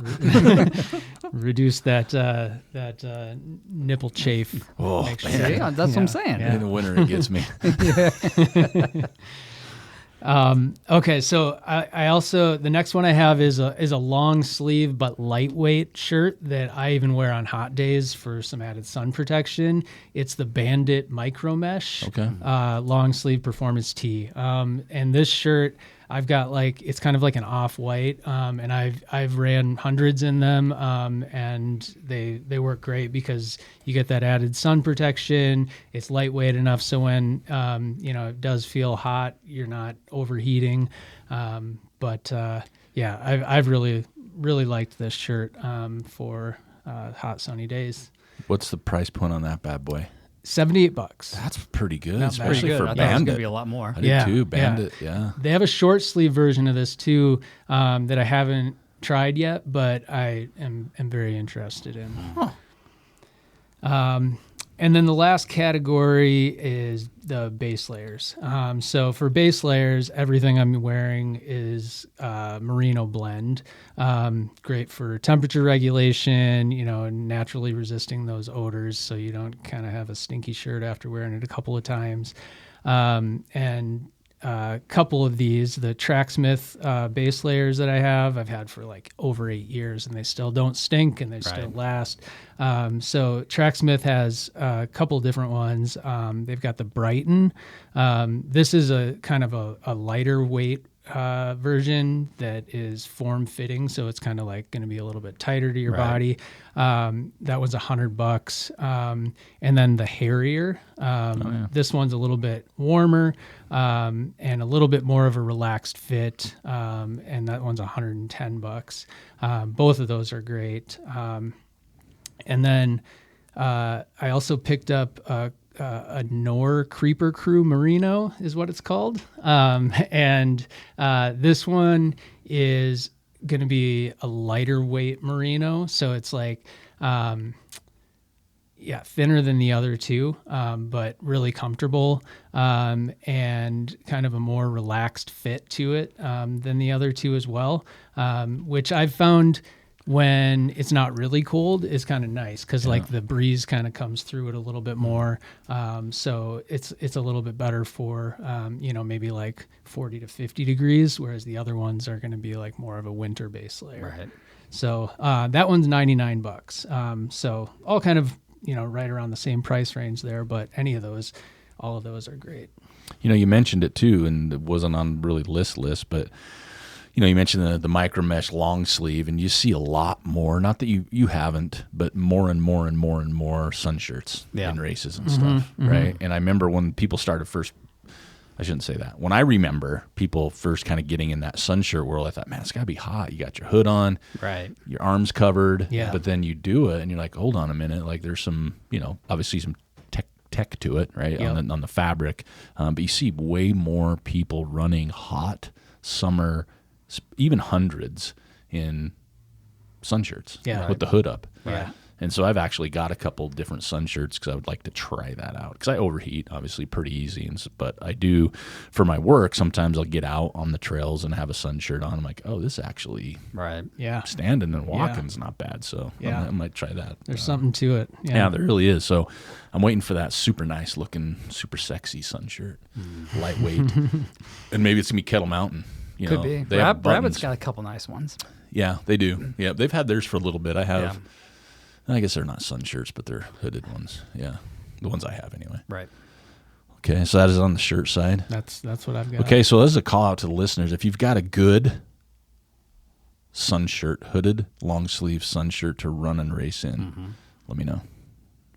Reduce that nipple chafe. Oh, man. Yeah, that's what I'm saying. In the winter, it gets me. Okay, so I also, the next one I have is a long sleeve but lightweight shirt that I even wear on hot days for some added sun protection. It's the Bandit Micro Mesh long sleeve performance tee. And this shirt, I've got it's kind of like an off-white, and I've ran hundreds in them, and they work great because you get that added sun protection. It's lightweight enough so when it does feel hot, you're not overheating. But I've really liked this shirt for hot sunny days. What's the price point on that bad boy? $78. That's pretty good, That's especially pretty good. for I thought it was Bandit. gonna be a lot more. I did too. Bandit, yeah. They have a short sleeve version of this too that I haven't tried yet, but I am very interested in. And then the last category is the base layers. So for base layers, everything I'm wearing is merino blend. Great for temperature regulation, naturally resisting those odors so you don't kind of have a stinky shirt after wearing it a couple of times. And a couple of these, the Tracksmith base layers that I've had for over 8 years, and they still don't stink and they still last. So Tracksmith has a couple different ones. They've got the Brighton. This is a kind of a lighter weight version that is form fitting, so it's kind of going to be a little bit tighter to your body. That was $100. And then the Harrier. This one's a little bit warmer and a little bit more of a relaxed fit, and that one's $110. Both of those are great. And then I also picked up a Knorr Creeper Crew Merino is what it's called. And this one is going to be a lighter weight merino. So it's like, thinner than the other two, but really comfortable, and kind of a more relaxed fit to it than the other two as well, which I've found when it's not really cold is kind of nice because like the breeze kind of comes through it a little bit more. So it's a little bit better for, maybe like 40 to 50 degrees, whereas the other ones are going to be like more of a winter base layer. Right. So that one's $99. So all kind of, right around the same price range there, but all of those are great. You mentioned it too, and it wasn't on really list, but you mentioned the micro mesh long sleeve, and you see a lot more, not that you haven't, but more and more and more and more sun shirts in races and stuff, right? And I remember when people started first, I shouldn't say that. When I remember people first kind of getting in that sun shirt world, I thought, man, it's got to be hot. You got your hood on, right? Your arms covered, yeah. But then you do it, and you're like, hold on a minute, like there's some, obviously some tech to it, right? Yep. On the fabric, but you see way more people running hot summer, even hundreds in sun shirts with the hood up. Right. And so I've actually got a couple different sun shirts because I would like to try that out because I overheat, obviously, pretty easy. But I do, for my work, sometimes I'll get out on the trails and have a sun shirt on. I'm like, oh, this actually standing and walking's not bad. So I might try that. There's something to it. Yeah, there really is. So I'm waiting for that super nice looking, super sexy sun shirt, lightweight. And maybe it's going to be Kettle Mountain. Could be. Rabbit's got a couple nice ones. Yeah, they do. Yeah, they've had theirs for a little bit. I have, I guess they're not sun shirts, but they're hooded ones. Yeah, the ones I have anyway. Right. Okay, so that is on the shirt side. That's what I've got. Okay, so this is a call out to the listeners. If you've got a good sun shirt, hooded, long sleeve sun shirt to run and race in, let me know.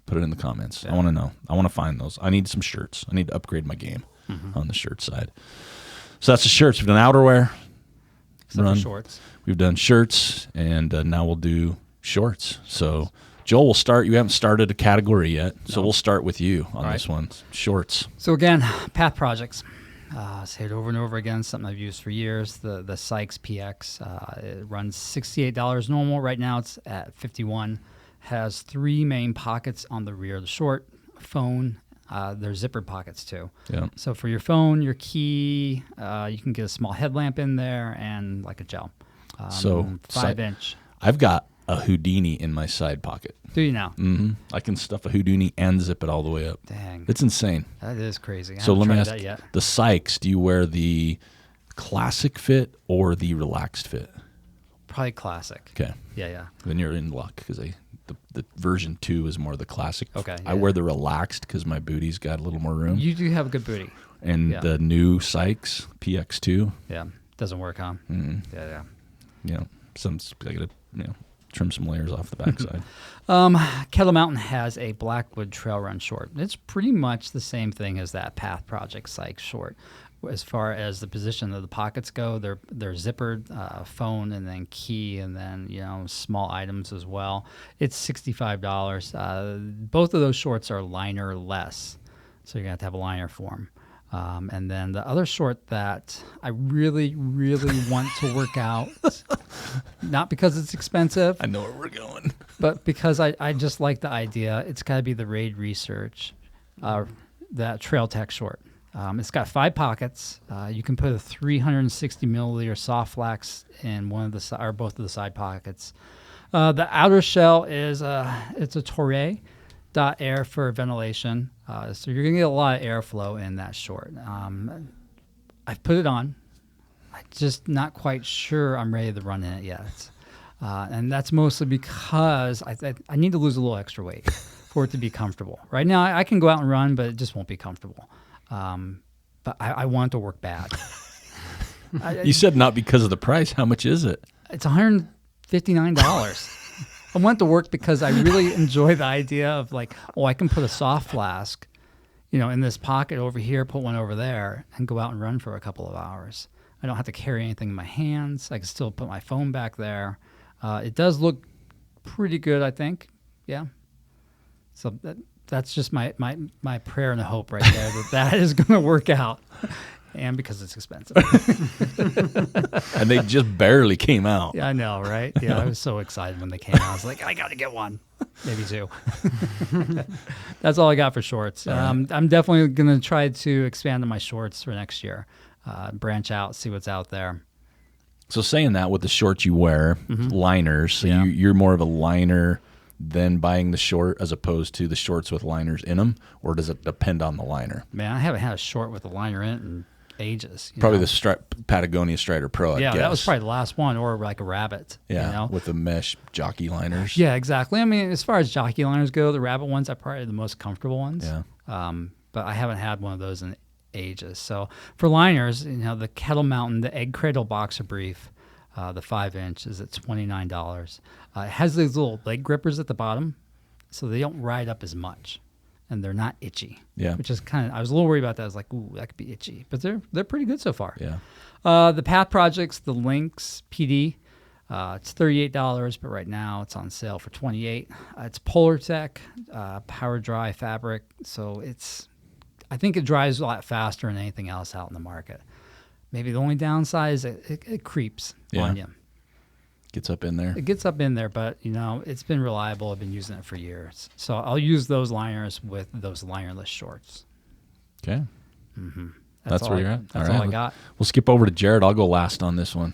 Put it in the comments. I want to know. I want to find those. I need some shirts. I need to upgrade my game on the shirt side. So that's the shirts. We've done outerwear. Except for shorts. We've done shirts, and now we'll do shorts. So, Joel, we'll start. You haven't started a category yet, so we'll start with you on this one. Shorts. So, again, Path Projects. Say it over and over again, something I've used for years. The Sykes PX. It runs $68 normal. Right now it's at $51. Has 3 main pockets on the rear of the short. Phone. There's zippered pockets too. Yeah. So for your phone, your key, you can get a small headlamp in there and like a gel. So 5-inch. I've got a Houdini in my side pocket. Do you now? Mm-hmm. I can stuff a Houdini and zip it all the way up. Dang. It's insane. That is crazy. So let me ask, the Sykes, do you wear the classic fit or the relaxed fit? Probably classic. Okay. Yeah. Then you're in luck because the version 2 is more the classic. Okay. I wear the relaxed because my booty's got a little more room. You do have a good booty. And the new Sykes PX2. Yeah. Doesn't work, huh? Mm-hmm. Yeah. I got to trim some layers off the backside. Kettle Mountain has a Blackwood trail run short. It's pretty much the same thing as that Path Project Sykes short. As far as the position of the pockets go, they're zippered, phone and then key and then small items as well. It's $65. Both of those shorts are liner less, so you're gonna have to have a liner for them. And then the other short that I really, really want to work out, not because it's expensive. I know where we're going. But because I just like the idea. It's got to be the Raid Research, that Trail Tech short. It's got 5 pockets. You can put a 360 milliliter soft flax in one of the or both of the side pockets. The outer shell is it's a Toray air for ventilation. So you're gonna get a lot of airflow in that short. I've put it on. I'm just not quite sure I'm ready to run in it yet. And that's mostly because I need to lose a little extra weight for it to be comfortable. Right now I can go out and run, but it just won't be comfortable. But I want it to work bad. You said not because of the price. How much is it? It's $159. I want it to work because I really enjoy the idea of I can put a soft flask, in this pocket over here, put one over there, and go out and run for a couple of hours. I don't have to carry anything in my hands. I can still put my phone back there. It does look pretty good, I think. Yeah. So that's just my prayer and a hope right there that is going to work out. And because it's expensive. And they just barely came out. Yeah, I know, right? Yeah, I was so excited when they came out. I was like, I got to get one. Maybe two. That's all I got for shorts. I'm definitely going to try to expand on my shorts for next year. Branch out, see what's out there. So saying that with the shorts you wear, liners, so you're more of a liner than buying the short as opposed to the shorts with liners in them, or does it depend on the liner? Man, I haven't had a short with a liner in it in ages. Probably the Patagonia Strider Pro, I guess. That was probably the last one, or like a Rabbit. Yeah, with the mesh jockey liners. Yeah, exactly. I mean, as far as jockey liners go, the Rabbit ones are probably the most comfortable ones. Yeah. But I haven't had one of those in ages. So for liners, the Kettle Mountain, the Egg Cradle Boxer Brief, the 5-inch is at $29. It has these little leg grippers at the bottom, so they don't ride up as much, and they're not itchy. Yeah, which is I was a little worried about that. I was like, ooh, that could be itchy, but they're pretty good so far. Yeah. The Path Projects, the Lynx PD, it's $38, but right now it's on sale for $28. It's Polartec, Power Dry fabric, so I think it dries a lot faster than anything else out in the market. Maybe the only downside is it creeps on you. Gets up in there. It gets up in there, but it's been reliable. I've been using it for years, so I'll use those liners with those linerless shorts. Okay, that's where you're at. That's all I got. We'll skip over to Jared. I'll go last on this one.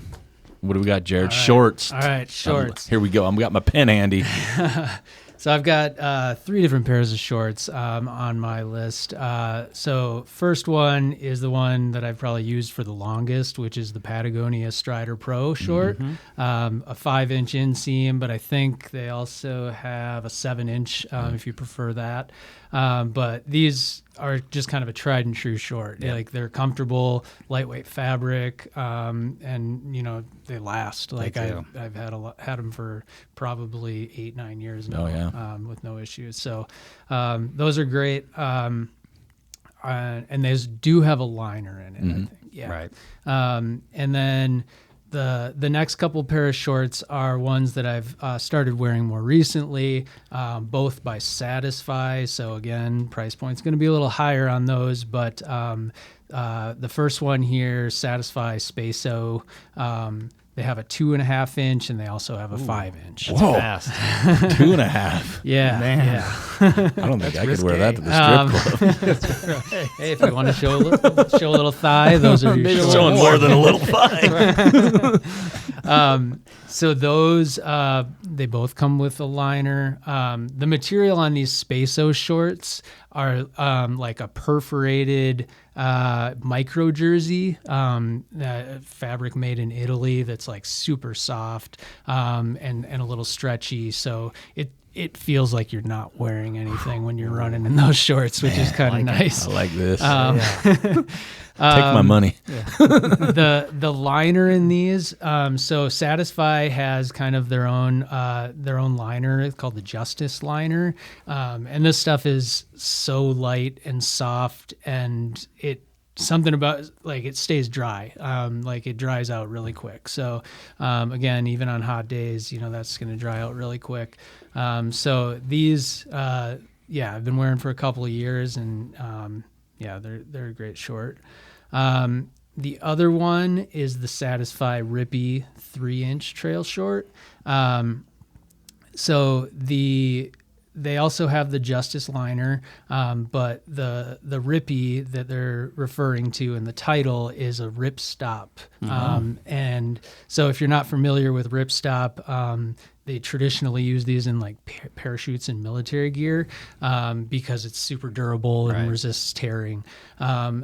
What do we got, Jared? All right. Shorts. All right, shorts. Here we go. I've got my pen handy. So I've got 3 different pairs of shorts on my list. So first one is the one that I've probably used for the longest, which is the Patagonia Strider Pro short. A 5-inch inseam, but I think they also have a 7-inch if you prefer that. But these are just kind of a tried and true short. Yeah. Like they're comfortable, lightweight fabric, and they last. Like I've had them for probably 8-9 years now. Oh, yeah. With no issues. So those are great. And those do have a liner in it. I think. Yeah. Right. And then the next couple pair of shorts are ones that I've started wearing more recently, both by Satisfy. So again, price point's going to be a little higher on those, but the first one here, Satisfy Space-O, they have a 2.5-inch, and they also have a 5-inch. Whoa, fast. 2.5. Yeah, man. Yeah. I don't think I could wear that to the strip club. Hey, if you want to show a little thigh, those are your shorts. Showing more than a little thigh. So those, they both come with a liner. The material on these Space-O shorts are like a perforated micro jersey, fabric made in Italy that's like super soft and a little stretchy. So it feels like you're not wearing anything when you're running in those shorts, which is kind of nice. I like this. Take my money. The liner in these, so Satisfy has kind of their own liner. It's called the Justice liner, and this stuff is so light and soft, and something about like it stays dry, like it dries out really quick. So again, even on hot days, that's going to dry out really quick. So these, I've been wearing for a couple of years, and they're a great short. The other one is the Satisfy Rippy 3-inch trail short. So they also have the Justice liner, but the Rippy that they're referring to in the title is a Rip Stop. And so if you're not familiar with Rip Stop, they traditionally use these in like parachutes and military gear because it's super durable and resists tearing.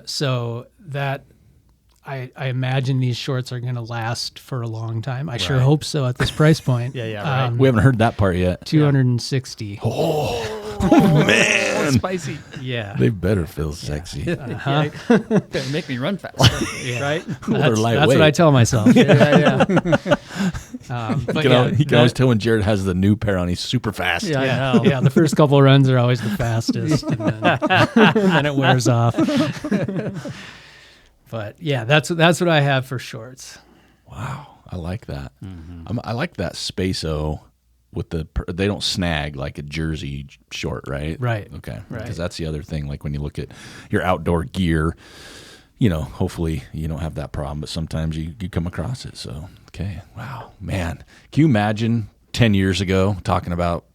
So that I imagine these shorts are going to last for a long time. I sure hope so at this price point. Right. We haven't heard that part yet. $260. Oh man, spicy. Yeah, they better feel sexy. Better make me run faster. Right? They're lightweight. That's what I tell myself. Yeah. You can always tell when Jared has the new pair on. He's super fast. Yeah, I know. Yeah, the first couple of runs are always the fastest, and then it wears off. But yeah, that's what I have for shorts. Wow, I like that. I like that Space-O with they don't snag like a jersey short, right? Right. Okay. Right. Because that's the other thing. Like when you look at your outdoor gear, hopefully you don't have that problem, but sometimes you come across it. So, okay. Wow, man. Can you imagine 10 years ago talking about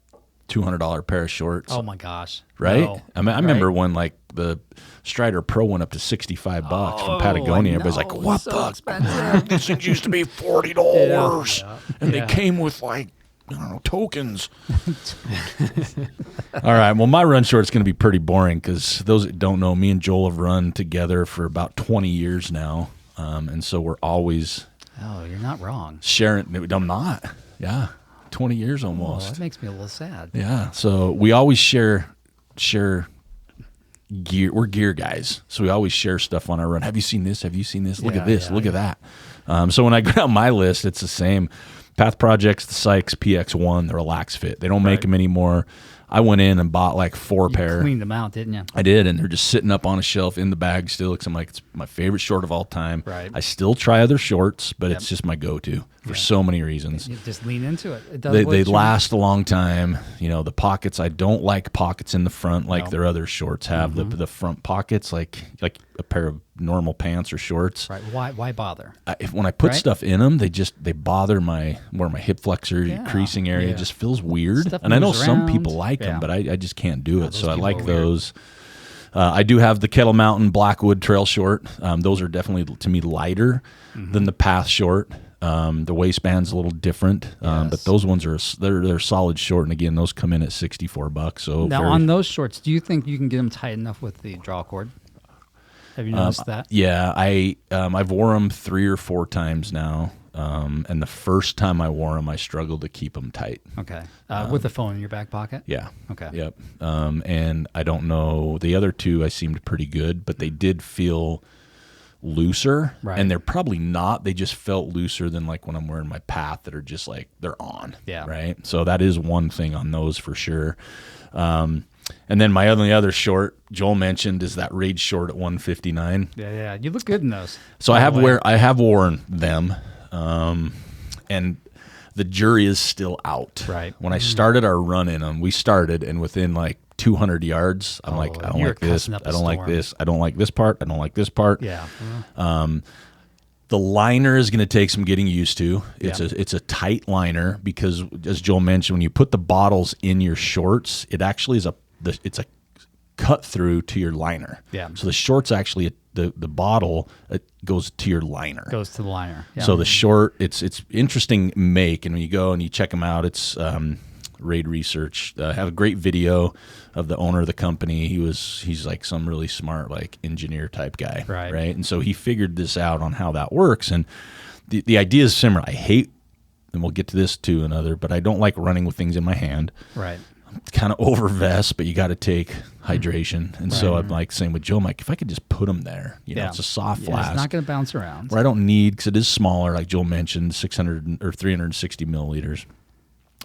$200 pair of shorts? Oh my gosh. Right? No. I remember when like the Strider Pro went up to $65 from Patagonia. Everybody's like, what the expensive. These things used to be $40. Yeah. And they came with like, I don't know, tokens. All right. Well, my run short's going to be pretty boring because those that don't know, me and Joel have run together for about 20 years now. And so we're always... Oh, you're not wrong. Sharing. I'm not. Yeah. 20 years almost. Oh, that makes me a little sad. Yeah. So we always share gear. We're gear guys. So we always share stuff on our run. Have you seen this? Have you seen this? Look at this. Look at that. So when I go down my list, it's the same. Path Projects, the Sykes PX1, the Relax Fit. They don't make them anymore. I went in and bought like 4 pair. You cleaned them out, didn't you? I did, and they're just sitting up on a shelf in the bag still because I'm like, it's my favorite short of all time. Right. I still try other shorts, but it's just my go-to for so many reasons. You just lean into it. It does. They last a long time. The pockets, I don't like pockets in the front like their other shorts have. The front pockets, like a pair of normal pants or shorts. Right. Why bother? When I put stuff in them, they bother my hip flexor creasing area. It just feels weird. Stuff and I know moves some around. people like them, but I just can't do it. So I like people are those. I do have the Kettle Mountain Blackwood Trail Short. Those are definitely, to me, lighter than the Path Short. The waistband's a little different, but those ones they're solid short. And again, those come in at $64. So now on those shorts, do you think you can get them tight enough with the draw cord? Have you noticed that? Yeah, I've wore them 3 or 4 times now. And the first time I wore them, I struggled to keep them tight. Okay. With the phone in your back pocket? Yeah. Okay. Yep. And I don't know, the other 2 I seemed pretty good, but they did feel looser. Right. And they're probably not. They just felt looser than like when I'm wearing my Path that are just like, they're on. Yeah. Right? So that is one thing on those for sure. And then my only other short Joel mentioned is that Rage short at 159. Yeah. You look good in those. So I have worn them. And the jury is still out. Right. When I started our run in them, we started, and within like 200 yards, I'm like, I don't like this. I don't like this. I don't like this part. I don't like this part. Yeah. The liner is going to take some getting used to. It's a tight liner because, as Joel mentioned, when you put the bottles in your shorts, it actually is it's a cut through to your liner. Yeah. So the shorts actually, the bottle goes to your liner. Goes to the liner. Yeah. So the short, it's interesting make, and when you go and you check them out, it's Raid Research. Have a great video of the owner of the company. He's like some really smart like engineer type guy, right? And so he figured this out on how that works, and the idea is similar. I hate, and we'll get to this too another, but I don't like running with things in my hand. Right. Kind of over vest, but you got to take hydration. And so I'm like saying with Joe, Mike, if I could just put them there, it's a soft flask. It's not going to bounce around. Where I don't need, because it is smaller, like Joel mentioned, 600 or 360 milliliters.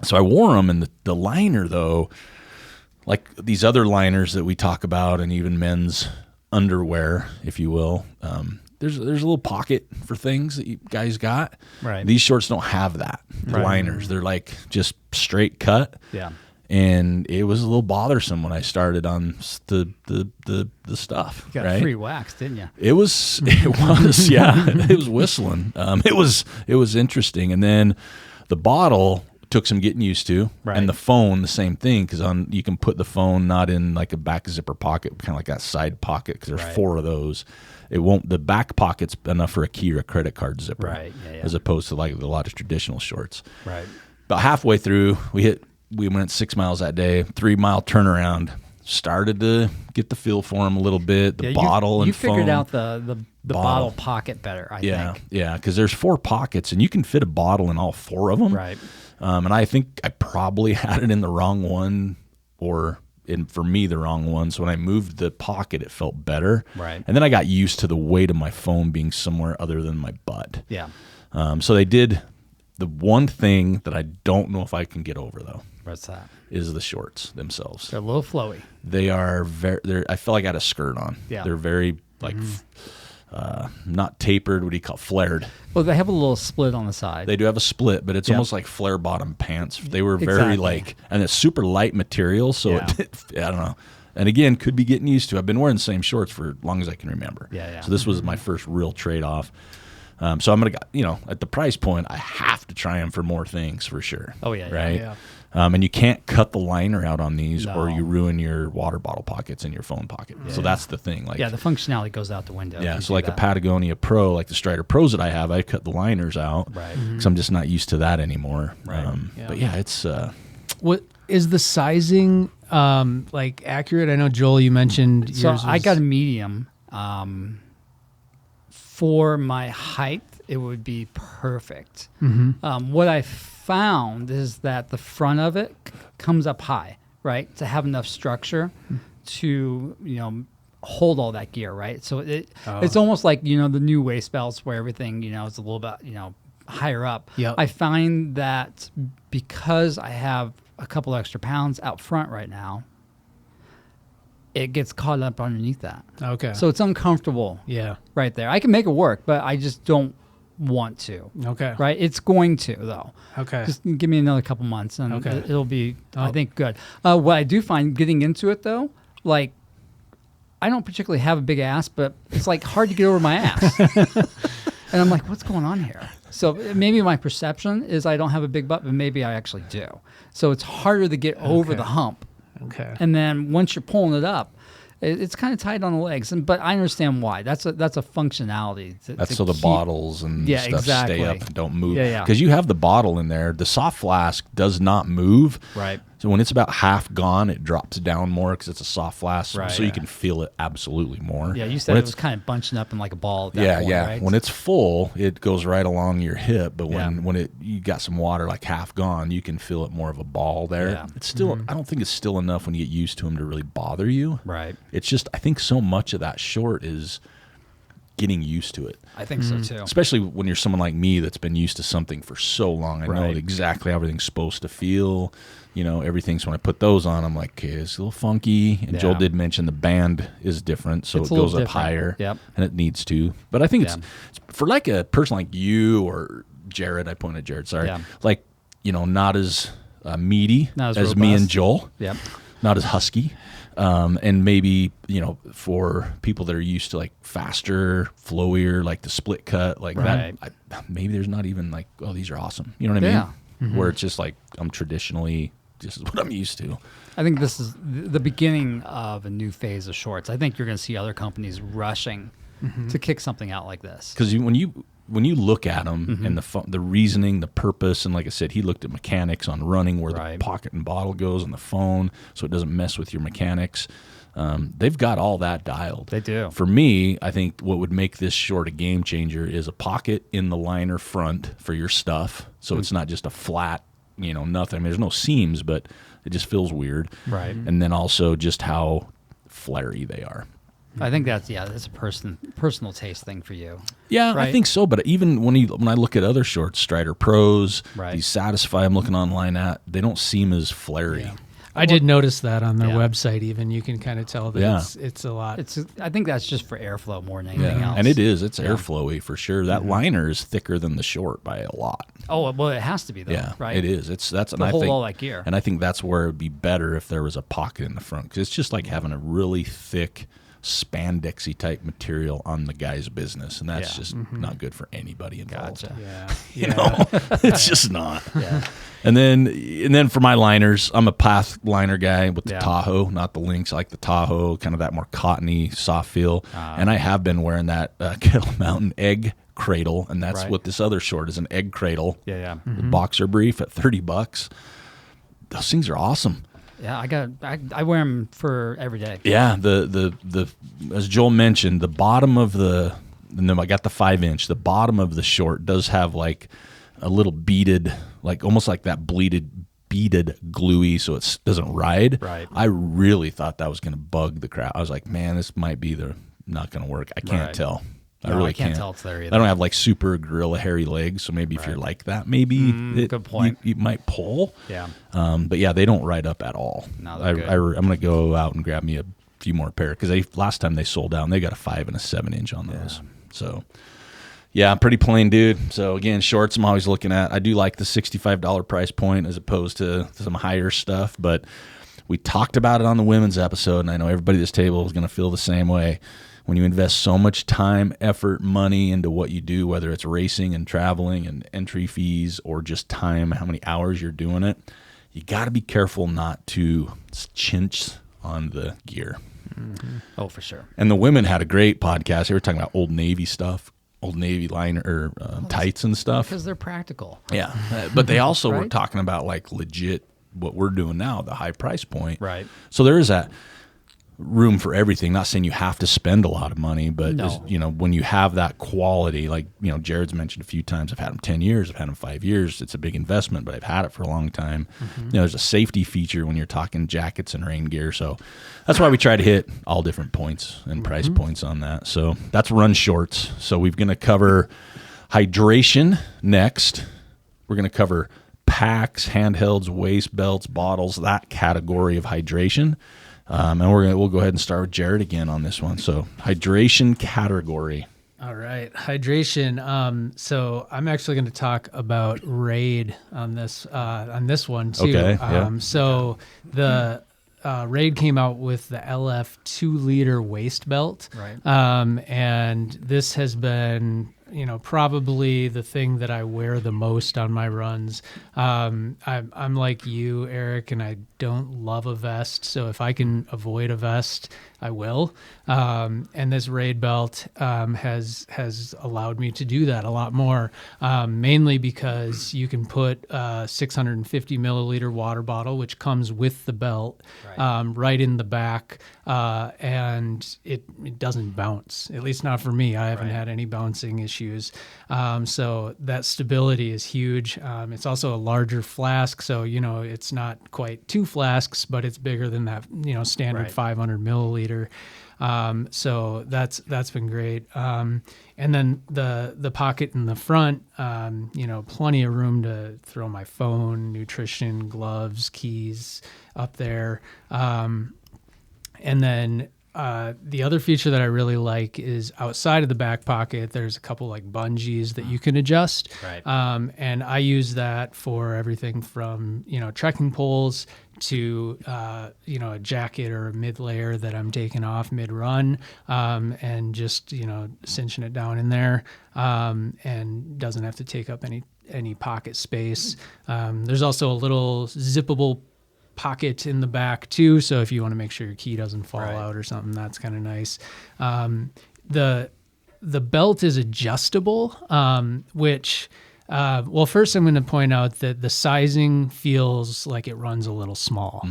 So I wore them, and the liner, though, like these other liners that we talk about, and even men's underwear, if you will, there's a little pocket for things that you guys got. Right. These shorts don't have that. The liners, they're like just straight cut. Yeah. And it was a little bothersome when I started on the stuff. You got free wax, didn't you? It was, yeah. It was whistling. It was interesting. And then the bottle took some getting used to, and the phone, the same thing, because you can put the phone not in like a back zipper pocket, kind of like that side pocket, because there's 4 of those. It won't. The back pocket's enough for a key or a credit card zipper, as opposed to like a lot of traditional shorts. Right. About halfway through, we went 6 miles that day, 3 mile turnaround. Started to get the feel for them a little bit. The bottle and phone. You figured out the bottle pocket better, I think. Yeah, because there's 4 pockets, and you can fit a bottle in all 4 of them. Right. And I think I probably had it in the wrong one, or for me, the wrong one. So when I moved the pocket, it felt better. Right. And then I got used to the weight of my phone being somewhere other than my butt. Yeah. So they did. The one thing that I don't know if I can get over, though, what's that? Is the shorts themselves. They're a little flowy. They are I feel like I had a skirt on. Yeah. They're very like not tapered. What do you call flared? Well, they have a little split on the side. They do have a split, but it's almost like flare bottom pants. They were very and it's super light material. So I don't know. And again, could be getting used to. I've been wearing the same shorts for as long as I can remember. Yeah. So this was my first real trade-off. So I'm going to, at the price point, I have to try them for more things for sure. Oh, yeah. Right? Yeah. And you can't cut the liner out on these No. or you ruin your water bottle pockets in your phone pocket. Yeah. So that's the thing. Like, the functionality goes out the window. yeah, if you so do like a that. Patagonia Pro, like the Strider Pros that I have, I cut the liners out Right. because I'm just not used to that anymore. Right. But yeah, it's What is the sizing like accurate? I know, Joel, you mentioned So yours I was- got a medium. For my height, it would be perfect. What I found is that the front of it comes up high, right, to have enough structure to hold all that gear, right? So it's almost like the new waist belts where everything is a little bit higher up. Yep. I find that because I have a couple extra pounds out front right now, it gets caught up underneath that. Okay. So it's uncomfortable yeah. right there. I can make it work, but I just don't want to. Okay. Right? It's going to, though. Okay. Just give me another couple months and Okay. it'll be, I Oh. think, good. What I do find getting into it, though, like, I don't particularly have a big ass, but it's like hard to get over my ass. And I'm like, what's going on here? So maybe my perception is I don't have a big butt, but maybe I actually do. So it's harder to get over Okay. the hump. Okay. And then once you're pulling it up, it's kind of tight on the legs. But I understand why. That's a functionality. that's to so the keep- bottles and Yeah, stuff stay exactly. up and don't move. Yeah. Because you have the bottle in there. The soft flask does not move. Right. So when it's about half gone, it drops down more because it's a soft flask. Right, so you yeah. can feel it absolutely more. Yeah, you said When it it's- was kind of bunching up in like a ball at that point, right? When it's full, it goes right along your hip. But when Yeah. you got some water like half gone, you can feel it more of a ball there. Yeah. It's still, I don't think it's still enough when you get used to them to really bother you. Right. It's just, I think so much of that short is getting used to it. I think so too. Especially when you're someone like me that's been used to something for so long. I know Right. exactly how everything's supposed to feel. Everything's when I put those on, I'm like, okay, it's a little funky. And Joel Yeah. did mention the band is different, so It's it a little goes up different. higher. Yep. And it needs to. But I think Yeah. it's for like a person like you or Jared, I pointed at Jared, sorry. Yeah. Like, not as meaty Not as as me and robust. Joel. Yep. Not as husky. And maybe, for people that are used to like faster, flowier, like the split cut, like Right. that, maybe there's not even like, oh, these are awesome. You know what I mean? Yeah. Where it's just like, I'm traditionally, this is what I'm used to. I think this is the beginning of a new phase of shorts. I think you're going to see other companies rushing to kick something out like this. Because when you look at them and the reasoning, the purpose, and like I said, he looked at mechanics on running where Right. the pocket and bottle goes on the phone so it doesn't mess with your mechanics. They've got all that dialed. They do. For me, I think what would make this short a game changer is a pocket in the liner front for your stuff. So it's not just a flat, nothing. I mean, there's no seams, but it just feels weird. Right. And then also just how flary they are. I think that's a personal taste thing for you. Yeah, I Right. think so. But even when I look at other shorts, Strider Pros, Right. these Satisfy I'm looking online at, they don't seem as flary. Yeah. I did notice that on their Yeah. website. Even you can kind of tell that Yeah. it's a lot. I think that's just for airflow more than anything else. And it is. It's airflowy for sure. That liner is thicker than the short by a lot. Oh well, it has to be though. Yeah, right. it is. That's To I hold think, all that gear. And I think that's where it'd be better if there was a pocket in the front because it's just like having a really thick spandexy type material on the guy's business, and that's Yeah. just not good for anybody involved. Gotcha. yeah. You know, it's just not. Yeah. And then for my liners, I'm a Path liner guy with the Yeah. Tahoe, not the Lynx. I like the Tahoe, kind of that more cottony, soft feel. And I have been wearing that Kettle Mountain egg cradle, and that's Right. what this other short is, an egg cradle. Yeah. The boxer brief at $30. Those things are awesome. Yeah, I wear them for every day. Yeah, the as Joel mentioned, the bottom of the, and then I got the 5-inch. The bottom of the short does have like a little beaded, like almost like that beaded gluey, so it doesn't ride. Right. I really thought that was going to bug the crowd. I was like, man, this might be not going to work. I can't Right. tell. No, I really I can't tell it's there either. I don't have like super gorilla hairy legs, so maybe if you're like that, maybe good point. You might pull. Yeah. But yeah, they don't ride up at all. No, they're good. I'm gonna go out and grab me a few more pair because last time they sold out, and they got a 5 and a 7-inch on those. So yeah, I'm pretty plain dude. So again, shorts I'm always looking at. I do like the $65 price point as opposed to some higher stuff, but We talked about it on the women's episode, and I know everybody at this table is going to feel the same way. When you invest so much time, effort, money into what you do, whether it's racing and traveling and entry fees or just time, how many hours you're doing it, you got to be careful not to chinch on the gear. Mm-hmm. Oh, for sure. And the women had a great podcast. They were talking about Old Navy stuff, Old Navy liner or tights and stuff. Because they're practical. Yeah. But they also right? were talking about like legit what we're doing now, the high price point. Right. So there is that room for everything. Not saying you have to spend a lot of money, but No. you know, when you have that quality, like, you know, Jared's mentioned a few times, I've had them 10 years, I've had them 5 years. It's a big investment, but I've had it for a long time. Mm-hmm. You know, there's a safety feature when you're talking jackets and rain gear. So that's why we try to hit all different points and price points on that. So that's run shorts. So we're going to cover hydration next. We're going to cover packs, handhelds, waist belts, bottles, that category of hydration. And we'll go ahead and start with Jared again on this one. So hydration category. All right, hydration. So I'm actually going to talk about Raid on this one too. Okay. Yeah. So the Raid came out with the LF 2-liter waist belt. Right. And this has been, you know, probably the thing that I wear the most on my runs. I'm like you, Eric, and I don't love a vest. So if I can avoid a vest, I will. And this Raid belt has allowed me to do that a lot more, mainly because you can put a 650 milliliter water bottle, which comes with the belt, right in the back, and it doesn't bounce, at least not for me. I haven't had any bouncing issues. So that stability is huge. It's also a larger flask, so, you know, it's not quite 2 flasks, but it's bigger than that, you know, standard 500 milliliter. So that's been great. And then the pocket in the front, you know, plenty of room to throw my phone, nutrition, gloves, keys up there. And then the other feature that I really like is outside of the back pocket, there's a couple like bungees that you can adjust. Right. And I use that for everything from, you know, trekking poles to, you know, a jacket or a mid layer that I'm taking off mid run, and just, you know, cinching it down in there, and doesn't have to take up any pocket space. There's also a little zippable pocket in the back too, so if you want to make sure your key doesn't fall out or something, that's kind of nice. The belt is adjustable, which well, first I'm going to point out that the sizing feels like it runs a little small.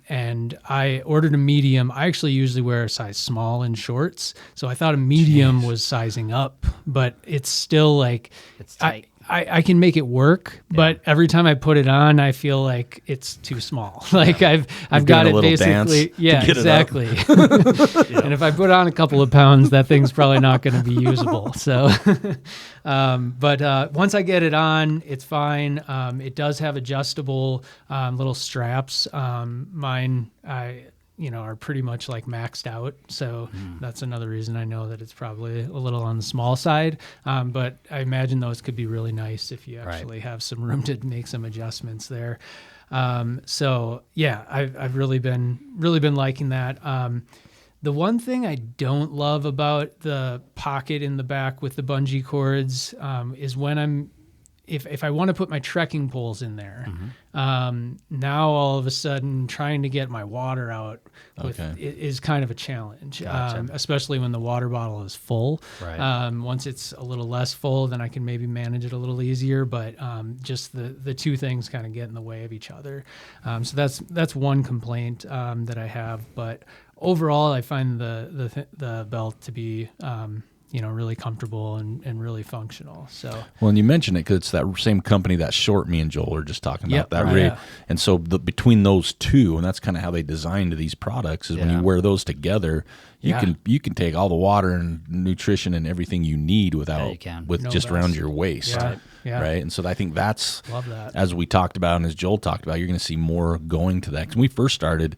And I ordered a medium. I actually usually wear a size small in shorts, so I thought a medium was sizing up, but it's still like It's tight. I can make it work, but every time I put it on, I feel like it's too small. Like I've got it basically. Yeah, exactly. And if I put on a couple of pounds, that thing's probably not going to be usable. So, but once I get it on, it's fine. It does have adjustable little straps. Mine, are pretty much like maxed out. So that's another reason I know that it's probably a little on the small side. But I imagine those could be really nice if you actually have some room to make some adjustments there. So yeah, I've really been liking that. The one thing I don't love about the pocket in the back with the bungee cords is when if I want to put my trekking poles in there, now all of a sudden trying to get my water out is kind of a challenge, especially when the water bottle is full. Once it's a little less full, then I can maybe manage it a little easier, but just the two things kind of get in the way of each other. So that's one complaint that I have, but overall I find the belt to be really comfortable and really functional. So well, and you mentioned it because it's that same company, that short me and Joel are just talking about that. Right. And so between those two, and that's kind of how they designed these products, is when you wear those together, you can take all the water and nutrition and everything you need just around your waist. Right. And so I think that's, love that. As we talked about and as Joel talked about, you're going to see more going to that. Because when we first started,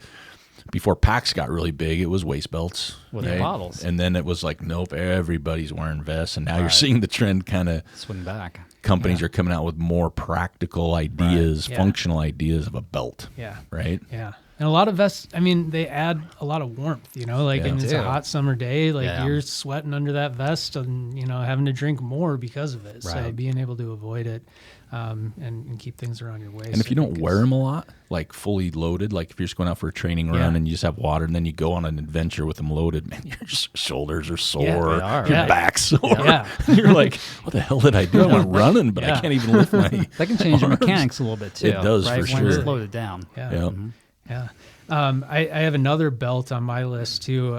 before packs got really big, it was waist belts with the bottles, and then it was like, nope, everybody's wearing vests, and now you're seeing the trend kind of swing back. companies are coming out with more practical ideas, functional ideas of a belt. Yeah. Right? Yeah. And a lot of vests, I mean, they add a lot of warmth, and it's a hot summer day, you're sweating under that vest and, having to drink more because of it. Right. So being able to avoid it and keep things around your waist. And if you don't wear them a lot, like fully loaded, like if you're just going out for a training run and you just have water and then you go on an adventure with them loaded, man, your shoulders are sore, your back's sore. Yeah. You're like, what the hell did I do? I went running, but I can't even lift my That can change your mechanics a little bit too. It does, right? for sure. When it's loaded down. Yeah. Mm-hmm. Yeah. I have another belt on my list too,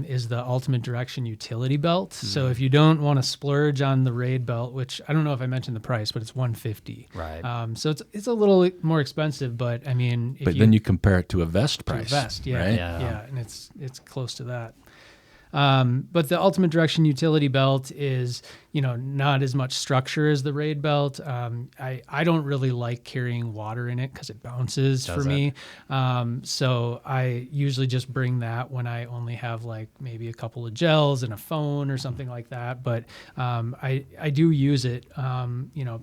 is the Ultimate Direction Utility Belt. Mm. So if you don't want to splurge on the Raid belt, which I don't know if I mentioned the price, but it's $150. Right. So it's a little more expensive, but I mean, then you compare it to a vest price. To a vest, yeah, right? yeah, and it's close to that. But the Ultimate Direction Utility Belt is, not as much structure as the Raid belt. I don't really like carrying water in it because it bounces for me. So I usually just bring that when I only have maybe a couple of gels and a phone or something like that. But I do use it,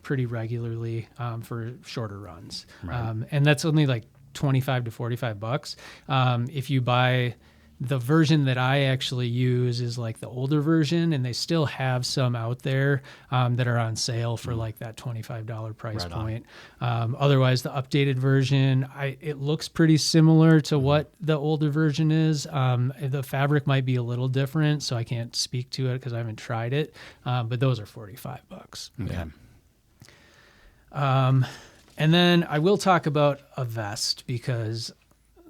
pretty regularly for shorter runs. Right. And that's only $25 to $45. If you buy the version that I actually use is the older version, and they still have some out there that are on sale for that $25 price point. Otherwise, the updated version, it looks pretty similar to what the older version is. The fabric might be a little different, so I can't speak to it because I haven't tried it. But those are $45. Okay. And then I will talk about a vest because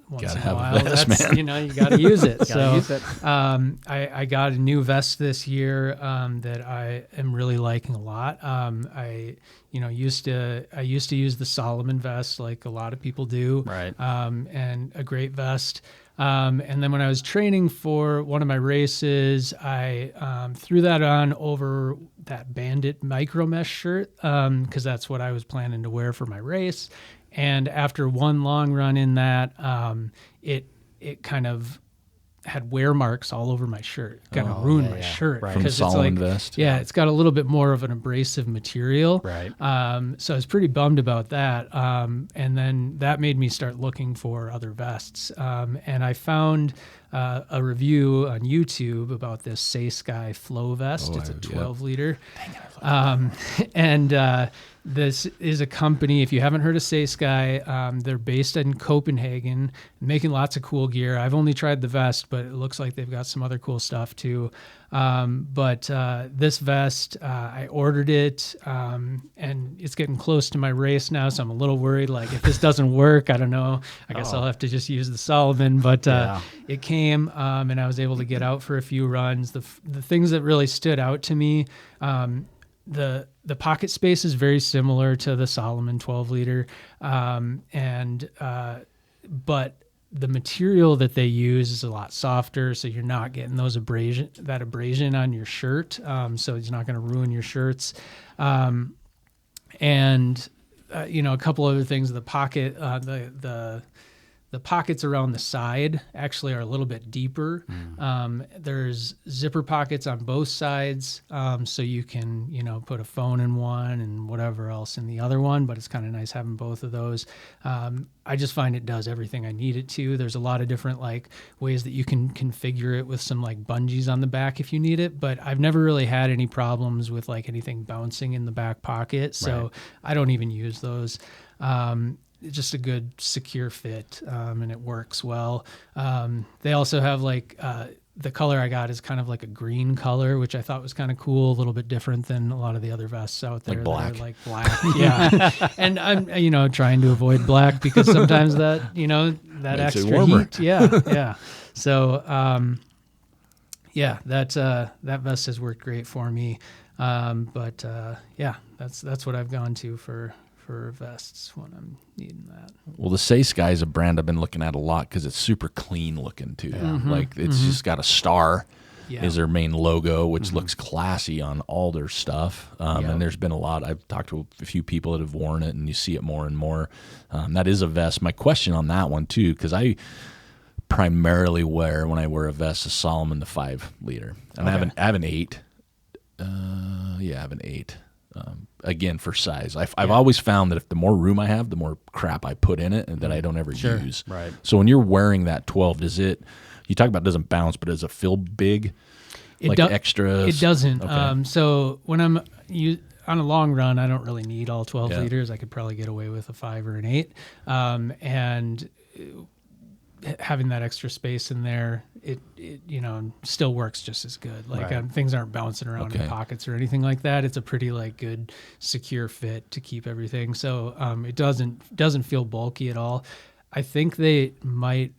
once in a while, vest, man. You got to use it. I got a new vest this year that I am really liking a lot. I used to use the Solomon vest like a lot of people do, right? And a great vest. And then when I was training for one of my races, I threw that on over that Bandit micro mesh shirt because that's what I was planning to wear for my race. And after one long run in that, it kind of had wear marks all over my shirt. Kind of ruined my shirt. Right. From Solomon vest. Yeah, it's got a little bit more of an abrasive material. Right. So I was pretty bummed about that. And then that made me start looking for other vests. And I found a review on YouTube about this Say Sky Flow vest. It's a 12 liter. And this is a company, if you haven't heard of Say Sky, they're based in Copenhagen, making lots of cool gear. I've only tried the vest, but it looks like they've got some other cool stuff too. But this vest, I ordered it, and it's getting close to my race now, so I'm a little worried. If this doesn't work, I don't know. I guess I'll have to just use the Solomon. But it came, and I was able to get out for a few runs. The things that really stood out to me, the pocket space is very similar to the Solomon 12 liter, but the material that they use is a lot softer, so you're not getting that abrasion on your shirt. So it's not going to ruin your shirts. A couple other things. The pocket, the pockets around the side actually are a little bit deeper. There's zipper pockets on both sides, so you can, put a phone in one and whatever else in the other one, but it's kind of nice having both of those. I just find it does everything I need it to. There's a lot of different ways that you can configure it with some bungees on the back if you need it, but I've never really had any problems with anything bouncing in the back pocket, so I don't even use those. It's just a good secure fit, and it works well. They also have the color I got is kind of like a green color, which I thought was kind of cool, a little bit different than a lot of the other vests out there. Black. That are black. Yeah. And I'm, trying to avoid black because sometimes that, that makes extra heat. Yeah. So, that vest has worked great for me. That's what I've gone to for vests when I'm needing that. Well, the Say Sky is a brand I've been looking at a lot because it's super clean looking too. Yeah. It's just got a star is their main logo, which looks classy on all their stuff. And there's been a lot. I've talked to a few people that have worn it, and you see it more and more. That is a vest. My question on that one too, because I primarily when I wear a vest, a Solomon the 5 liter, and I have an 8. I have an 8. again, for size. I've always found that if the more room I have, the more crap I put in it and that I don't ever use. Right. So when you're wearing that 12, you talk about it doesn't bounce, but does it feel big? Extra? It doesn't. Okay. So when I'm on a long run, I don't really need all 12 liters. I could probably get away with a 5 or an 8. And having that extra space in there, it still works just as good. Like things aren't bouncing around in pockets or anything like that. It's a pretty good secure fit to keep everything. So it doesn't feel bulky at all. I think they might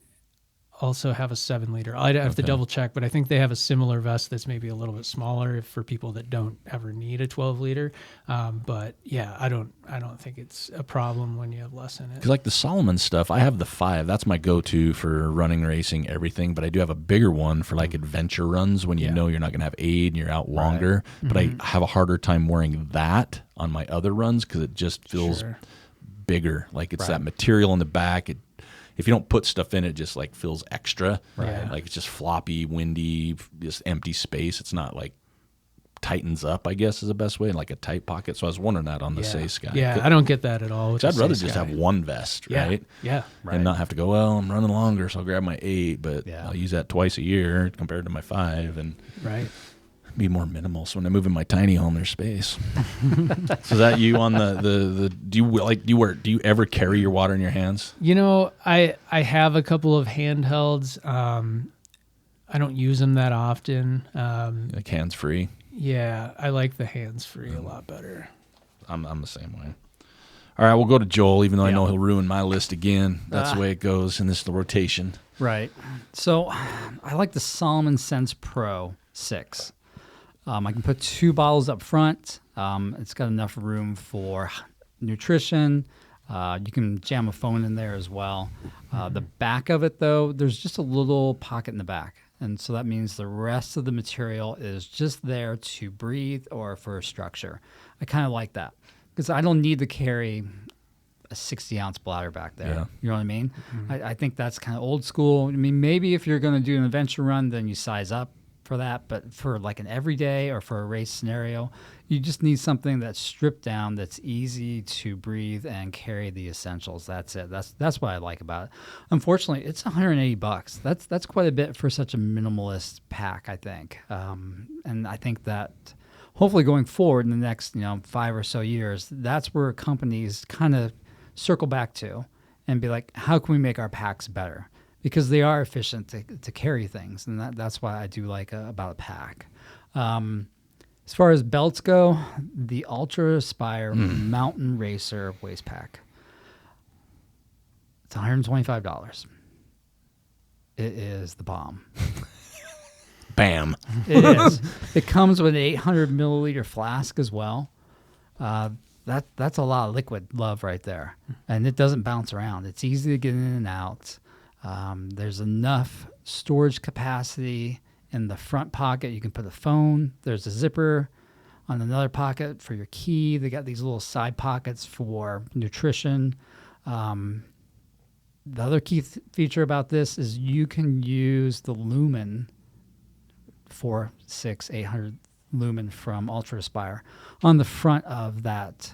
also have a 7 liter. I'd have to double check, but I think they have a similar vest that's maybe a little bit smaller for people that don't ever need a 12 liter. But yeah, I don't think it's a problem when you have less in it. Because like the Solomon stuff, I have the 5. That's my go-to for running, racing, everything. But I do have a bigger one for like adventure runs when you know you're not going to have aid and you're out longer. Right. But I have a harder time wearing that on my other runs because it just feels bigger. Like it's that material in the back. If you don't put stuff in, it just like feels extra. Right. Like it's just floppy, windy, just empty space. It's not like tightens up, I guess is the best way, like a tight pocket. So I was wondering that on the Say Sky. Yeah, I don't get that at all. I'd rather just have one vest, right? Yeah. Right. And not have to go, well, I'm running longer, so I'll grab my 8, but I'll use that twice a year compared to my 5 and be more minimal. So when I move in my tiny home, there's space. So is that you on the do you ever carry your water in your hands? I have a couple of handhelds. I don't use them that often. Like hands free. Yeah, I like the hands free a lot better. I'm the same way. All right, we'll go to Joel, even though I know he'll ruin my list again. That's the way it goes in this rotation. Right. So I like the Solomon Sense Pro 6. I can put 2 bottles up front. It's got enough room for nutrition. You can jam a phone in there as well. The back of it, though, there's just a little pocket in the back. And so that means the rest of the material is just there to breathe or for structure. I kind of like that because I don't need to carry a 60-ounce bladder back there. Yeah. You know what I mean? Mm-hmm. I think that's kind of old school. I mean, maybe if you're going to do an adventure run, then you size up for that. But for like an everyday or for a race scenario, you just need something that's stripped down, that's easy to breathe and carry the essentials. That's it. That's what I like about it. Unfortunately, it's $180. That's quite a bit for such a minimalist pack, I think. And I think that hopefully going forward in the next 5 or so years, that's where companies kind of circle back to and be like, how can we make our packs better? Because they are efficient to carry things, and that's why I do like about a pack. As far as belts go, the Ultra Aspire Mountain Racer waist pack. It's $125. It is the bomb. Bam. It is. It comes with an 800 milliliter flask as well. That's a lot of liquid love right there, and it doesn't bounce around. It's easy to get in and out. There's enough storage capacity in the front pocket. You can put a phone. There's a zipper on another pocket for your key. They got these little side pockets for nutrition. The other key feature about this is you can use the Lumen 4, 6, 800 Lumen from Ultra Aspire on the front of that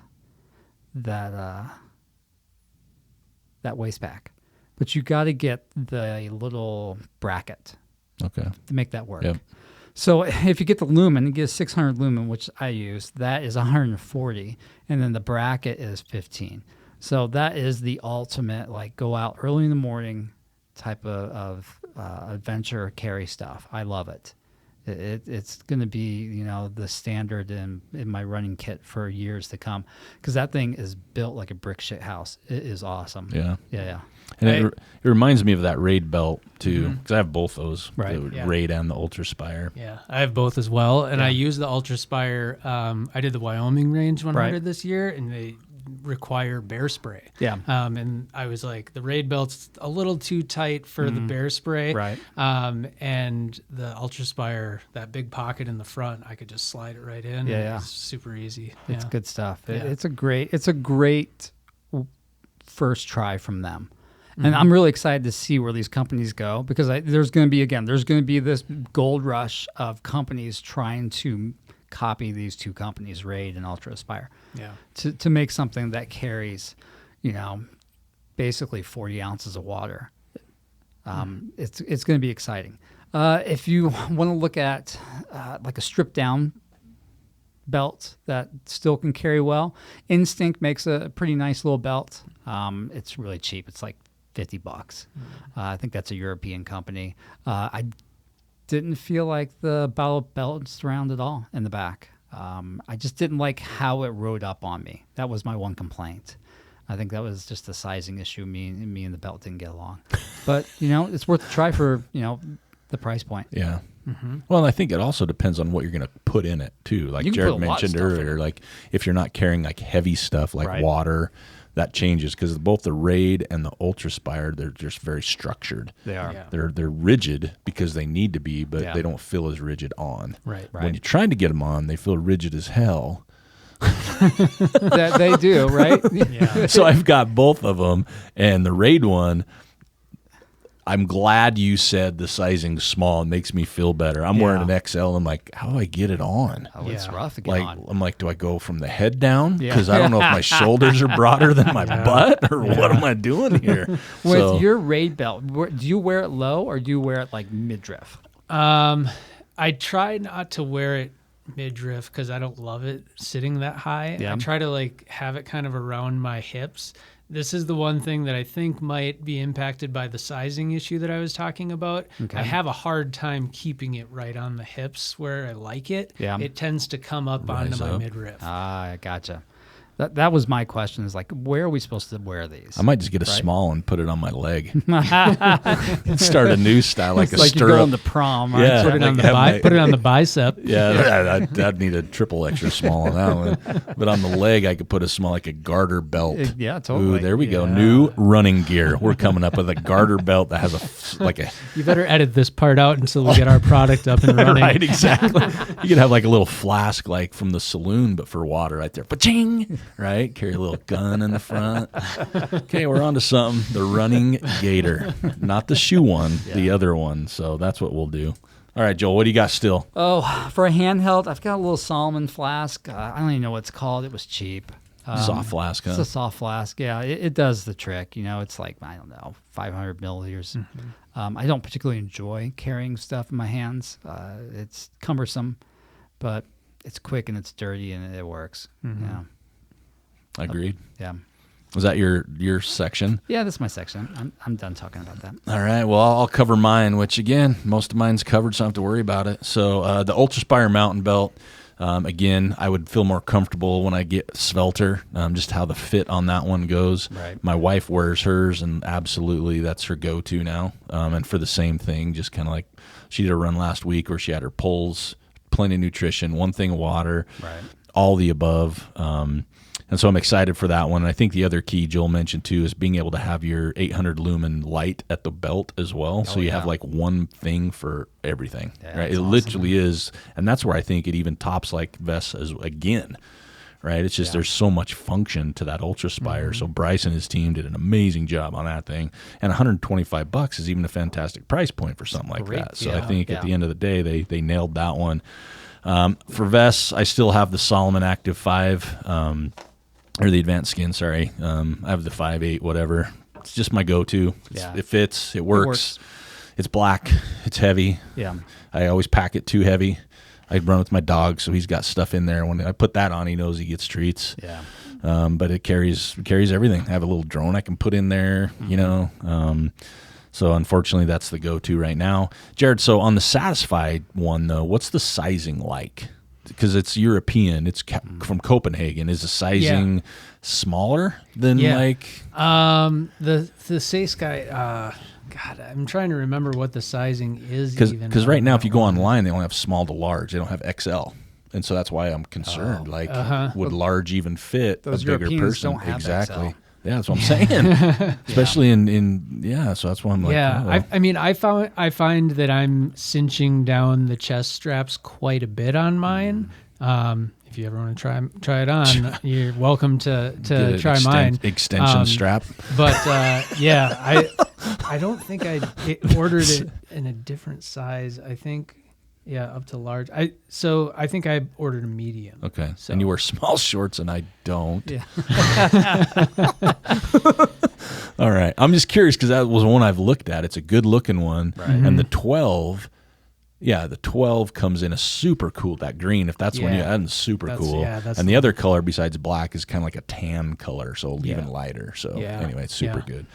waist pack. But you got to get the little bracket to make that work. Yep. So if you get the Lumen, you get a 600 Lumen, which I use, that is 140, and then the bracket is 15. So that is the ultimate, like, go out early in the morning type of adventure carry stuff. I love it. It's going to be, the standard in my running kit for years to come, because that thing is built like a brick shit house. It is awesome. Yeah. Yeah. And it reminds me of that Raid belt, too, because I have both those, the Raid and the Ultra Spire. Yeah, I have both as well, and I use the Ultra Spire. I did the Wyoming Range 100 this year, and they require bear spray. Yeah. And I was like, the Raid belt's a little too tight for the bear spray. Right. And the Ultra Spire, that big pocket in the front, I could just slide it right in. Yeah. It's super easy. It's good stuff. It's a great first try from them. And I'm really excited to see where these companies go, because there's going to be this gold rush of companies trying to copy these two companies, Raid and Ultra Aspire, Yeah. to make something that carries, basically 40 ounces of water. It's going to be exciting. If you want to look at like a stripped down belt that still can carry well, Instinct makes a pretty nice little belt. It's really cheap. It's like $50. I think that's a European company. I didn't feel like the belt's round at all in the back. I just didn't like how it rode up on me. That was my one complaint. I think that was just a sizing issue. Me and the belt didn't get along. But, it's worth a try for, the price point. Yeah. Mm-hmm. Well, I think it also depends on what you're going to put in it, too. Like Jared mentioned earlier, like if you're not carrying like heavy stuff like water, that changes because both the Raid and the Ultra Aspire, they're just very structured. They are. Yeah. They're rigid because they need to be, but they don't feel as rigid on. Right. When you're trying to get them on, they feel rigid as hell. That they do, right? Yeah. So I've got both of them, and the Raid one, I'm glad you said the sizing's small. It makes me feel better. I'm wearing an XL. I'm like, how do I get it on? Oh, it's rough to get on. I'm like, do I go from the head down? Because I don't know if my shoulders are broader than my butt, or what am I doing here? With your Raid belt, do you wear it low or do you wear it like midriff? I try not to wear it midriff because I don't love it sitting that high. Yeah. I try to like have it kind of around my hips. This is the one thing that I think might be impacted by the sizing issue that I was talking about. Okay. I have a hard time keeping it right on the hips where I like it. Yeah. It tends to come up onto my midriff. I gotcha. That was my question, is like, where are we supposed to wear these? I might just get a small and put it on my leg. Start a new style, like a like stirrup. you're going to prom, right? Yeah. Put it on put it on the bicep. Yeah, I'd need a triple extra small on that one. But on the leg, I could put a small, like a garter belt. Yeah, totally. Ooh, there we go. New running gear. We're coming up with a garter belt that has a You better edit this part out until we get our product up and running. Right, exactly. You could have like a little flask like from the saloon, but for water right there. Ba-ching! Right? Carry a little gun in the front. Okay, we're on to something. The running gator. Not the shoe one, the other one. So that's what we'll do. All right, Joel, what do you got still? Oh, for a handheld, I've got a little Solomon flask. I don't even know what it's called. It was cheap. Soft flask, huh? It's a soft flask. Yeah, it does the trick. It's like, I don't know, 500 milliliters. Mm-hmm. I don't particularly enjoy carrying stuff in my hands. It's cumbersome, but it's quick and it's dirty and it works. Mm-hmm. Yeah. Agreed. Yeah. Was that your section? Yeah, that's my section. I'm done talking about that. All right. Well, I'll cover mine, which, again, most of mine's covered, so I don't have to worry about it. So the Ultra Aspire mountain belt, again, I would feel more comfortable when I get svelter, just how the fit on that one goes. Right. My wife wears hers, and absolutely that's her go-to now. And for the same thing, just kind of like she did a run last week where she had her pulls, plenty of nutrition, one thing of water, Right. all the above. And so I'm excited for that one. And I think the other key Joel mentioned too is being able to have your 800 lumen light at the belt as well. So you have like one thing for everything, right? It literally is. And that's where I think it even tops like vests as again, right? It's just there's so much function to that Ultra Aspire. So Bryce and his team did an amazing job on that thing. And $125 is even a fantastic price point for something like that. So I think at the end of the day, they nailed that one. For vests, I still have the Solomon Active 5, or the Advanced Skin, sorry. I have the 5.8, whatever. It's just my go-to. It fits. It works. It's black. It's heavy. Yeah. I always pack it too heavy. I run with my dog, so he's got stuff in there. When I put that on, he knows he gets treats. Yeah. But it carries everything. I have a little drone I can put in there, So unfortunately, that's the go-to right now. Jared, so on the Satisfied one, though, what's the sizing like? Because it's European, it's from Copenhagen. Is the sizing smaller than like? The Saysky, God, I'm trying to remember what the sizing is. Because right now, if you go online, they only have small to large. They don't have XL, and so that's why I'm concerned. Would large even fit those a bigger Europeans person? don't have Exactly. XL. Yeah, that's what I'm saying. Especially so that's why I'm like, I find that I'm cinching down the chest straps quite a bit on mine. If you ever want to try it on, you're welcome to try mine. Extension strap. But I don't think I ordered it in a different size. I think Yeah, up to large. I think I ordered a medium. Okay. So. And you wear small shorts and I don't. Yeah. All right. I'm just curious because that was one I've looked at. It's a good looking one. Right. And the 12, the 12 comes in a super cool, that green. If that's one you add, super cool. Yeah, and the other color besides black is kind of like a tan color, so even lighter. So anyway, it's super good.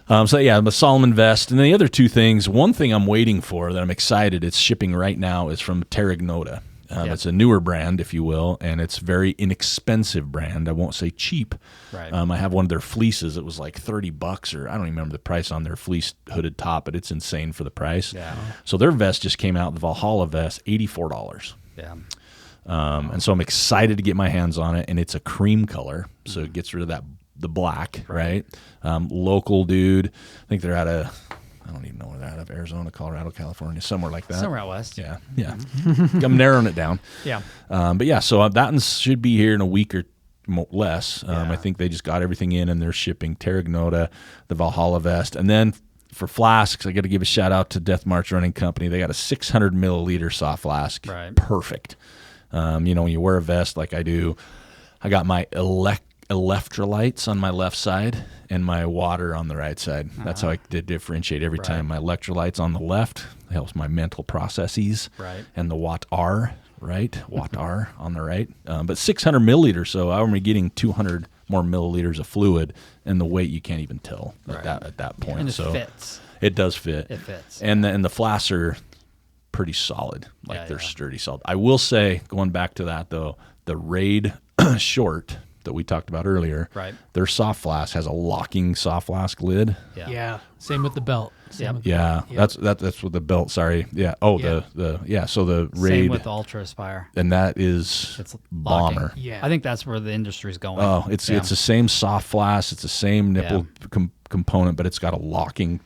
The Solomon vest. And then the other two things, one thing I'm waiting for that I'm excited, it's shipping right now, is from Terragnota. It's a newer brand, if you will, and it's a very inexpensive brand. I won't say cheap. Right. I have one of their fleeces. It was like $30, or I don't even remember the price on their fleece hooded top, but it's insane for the price. Yeah. So their vest just came out, the Valhalla vest, $84. Yeah. And so I'm excited to get my hands on it, and it's a cream color, so it gets rid of the black, right? Local dude. I think they're out of, I don't even know where they're out of, Arizona, Colorado, California, somewhere like that. Somewhere out west. Yeah. I'm narrowing it down. Yeah. So that one should be here in a week or less. I think they just got everything in, and they're shipping Terragnota, the Valhalla vest. And then for flasks, I got to give a shout out to Death March Running Company. They got a 600 milliliter soft flask. Right. Perfect. When you wear a vest like I do, I got my electrolytes on my left side and my water on the right side. That's how I did differentiate every time. My electrolytes on the left helps my mental processes, and the watt R, watt R on the right. But 600 milliliters, so I'm getting 200 more milliliters of fluid, and the weight you can't even tell at that point. And it fits. It does fit. It fits. And the flasks are pretty solid. They're sturdy, solid. I will say, going back to that though, the Raid short that we talked about earlier, their soft flask has a locking soft flask lid. Yeah. Same with the belt. That's with the belt. Sorry. Yeah. Oh, So the Raid. Same with the Ultra Aspire. And that is bomber. Locking. Yeah. I think that's where the industry's going. Oh, it's the same soft flask. It's the same nipple component, but it's got a locking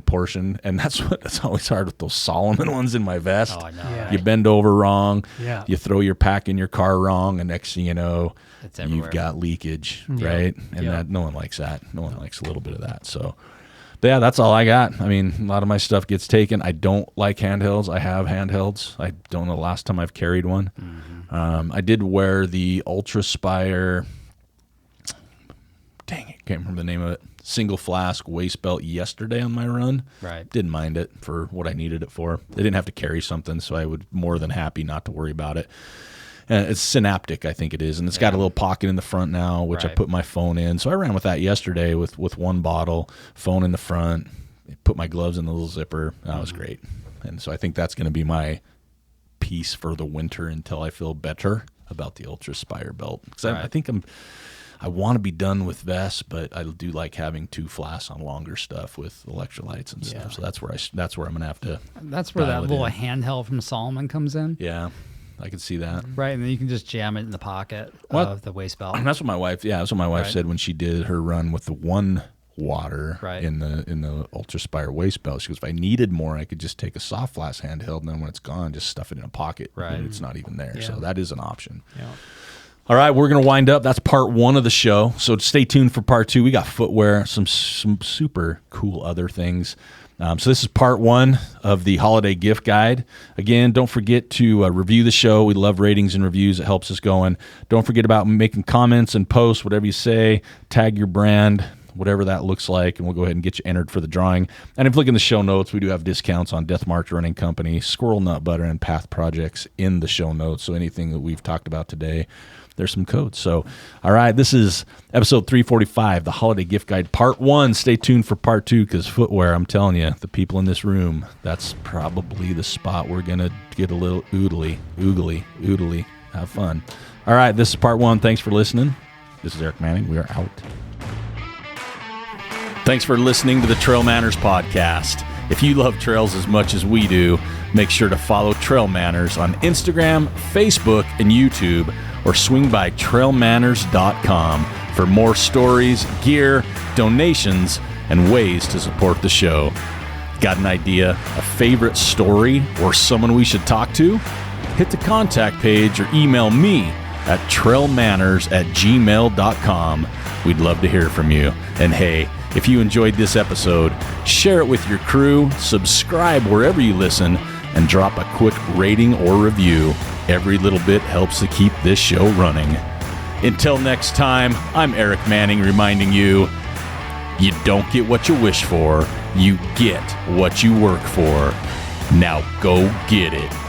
portion, and that's always hard with those Solomon ones in my vest. Oh, I know. You bend over wrong. You throw your pack in your car wrong, and next thing you know, you've got leakage, right? And that no one likes that. No one likes a little bit of that. So, but that's all I got. I mean, a lot of my stuff gets taken. I don't like handhelds. I have handhelds. I don't know the last time I've carried one. I did wear the Ultra Spire. Dang it, can't remember the name of it. Single flask waist belt yesterday on my run. Didn't mind it for what I needed it for. They didn't have to carry something, so I would more than happy not to worry about it. It's Synaptic, I think it is, and it's got a little pocket in the front now, which I put my phone in. So I ran with that yesterday with one bottle, phone in the front, put my gloves in the little zipper. That was great. And so I think that's going to be my piece for the winter until I feel better about the Ultra Spire belt. Because I think I want to be done with vests, but I do like having two flasks on longer stuff with electrolytes and stuff. So that's where I'm gonna have to. That's where that little handheld from Solomon comes in. Yeah, I can see that. Right, and then you can just jam it in the pocket of the waist belt. And that's what my wife. Yeah, that's what my wife said when she did her run with the one water in the Ultra Spire waist belt. She goes, if I needed more, I could just take a soft flask handheld, and then when it's gone, just stuff it in a pocket. And it's not even there. So that is an option. Yeah. All right, we're going to wind up. That's part one of the show. So stay tuned for part two. We got footwear, some super cool other things. So this is part one of the holiday gift guide. Again, don't forget to review the show. We love ratings and reviews. It helps us going. Don't forget about making comments and posts, whatever you say. Tag your brand, whatever that looks like, and we'll go ahead and get you entered for the drawing. And if you look in the show notes, we do have discounts on Death March Running Company, Squirrel Nut Butter, and Path Projects in the show notes. So anything that we've talked about today, there's some codes. So, all right, this is episode 345, the Holiday Gift Guide, part one. Stay tuned for part two, because footwear, I'm telling you, the people in this room, that's probably the spot we're going to get a little oodly. Have fun. All right, this is part one. Thanks for listening. This is Eric Manning. We are out. Thanks for listening to the Trail Manners podcast. If you love trails as much as we do, make sure to follow Trail Manners on Instagram, Facebook, and YouTube, or swing by trailmanners.com for more stories, gear, donations, and ways to support the show. Got an idea, a favorite story, or someone we should talk to? Hit the contact page or email me at trailmanners@gmail.com. We'd love to hear from you. And hey, if you enjoyed this episode, share it with your crew, subscribe wherever you listen, and drop a quick rating or review. Every little bit helps to keep this show running. Until next time, I'm Eric Manning reminding you, you don't get what you wish for, you get what you work for. Now go get it.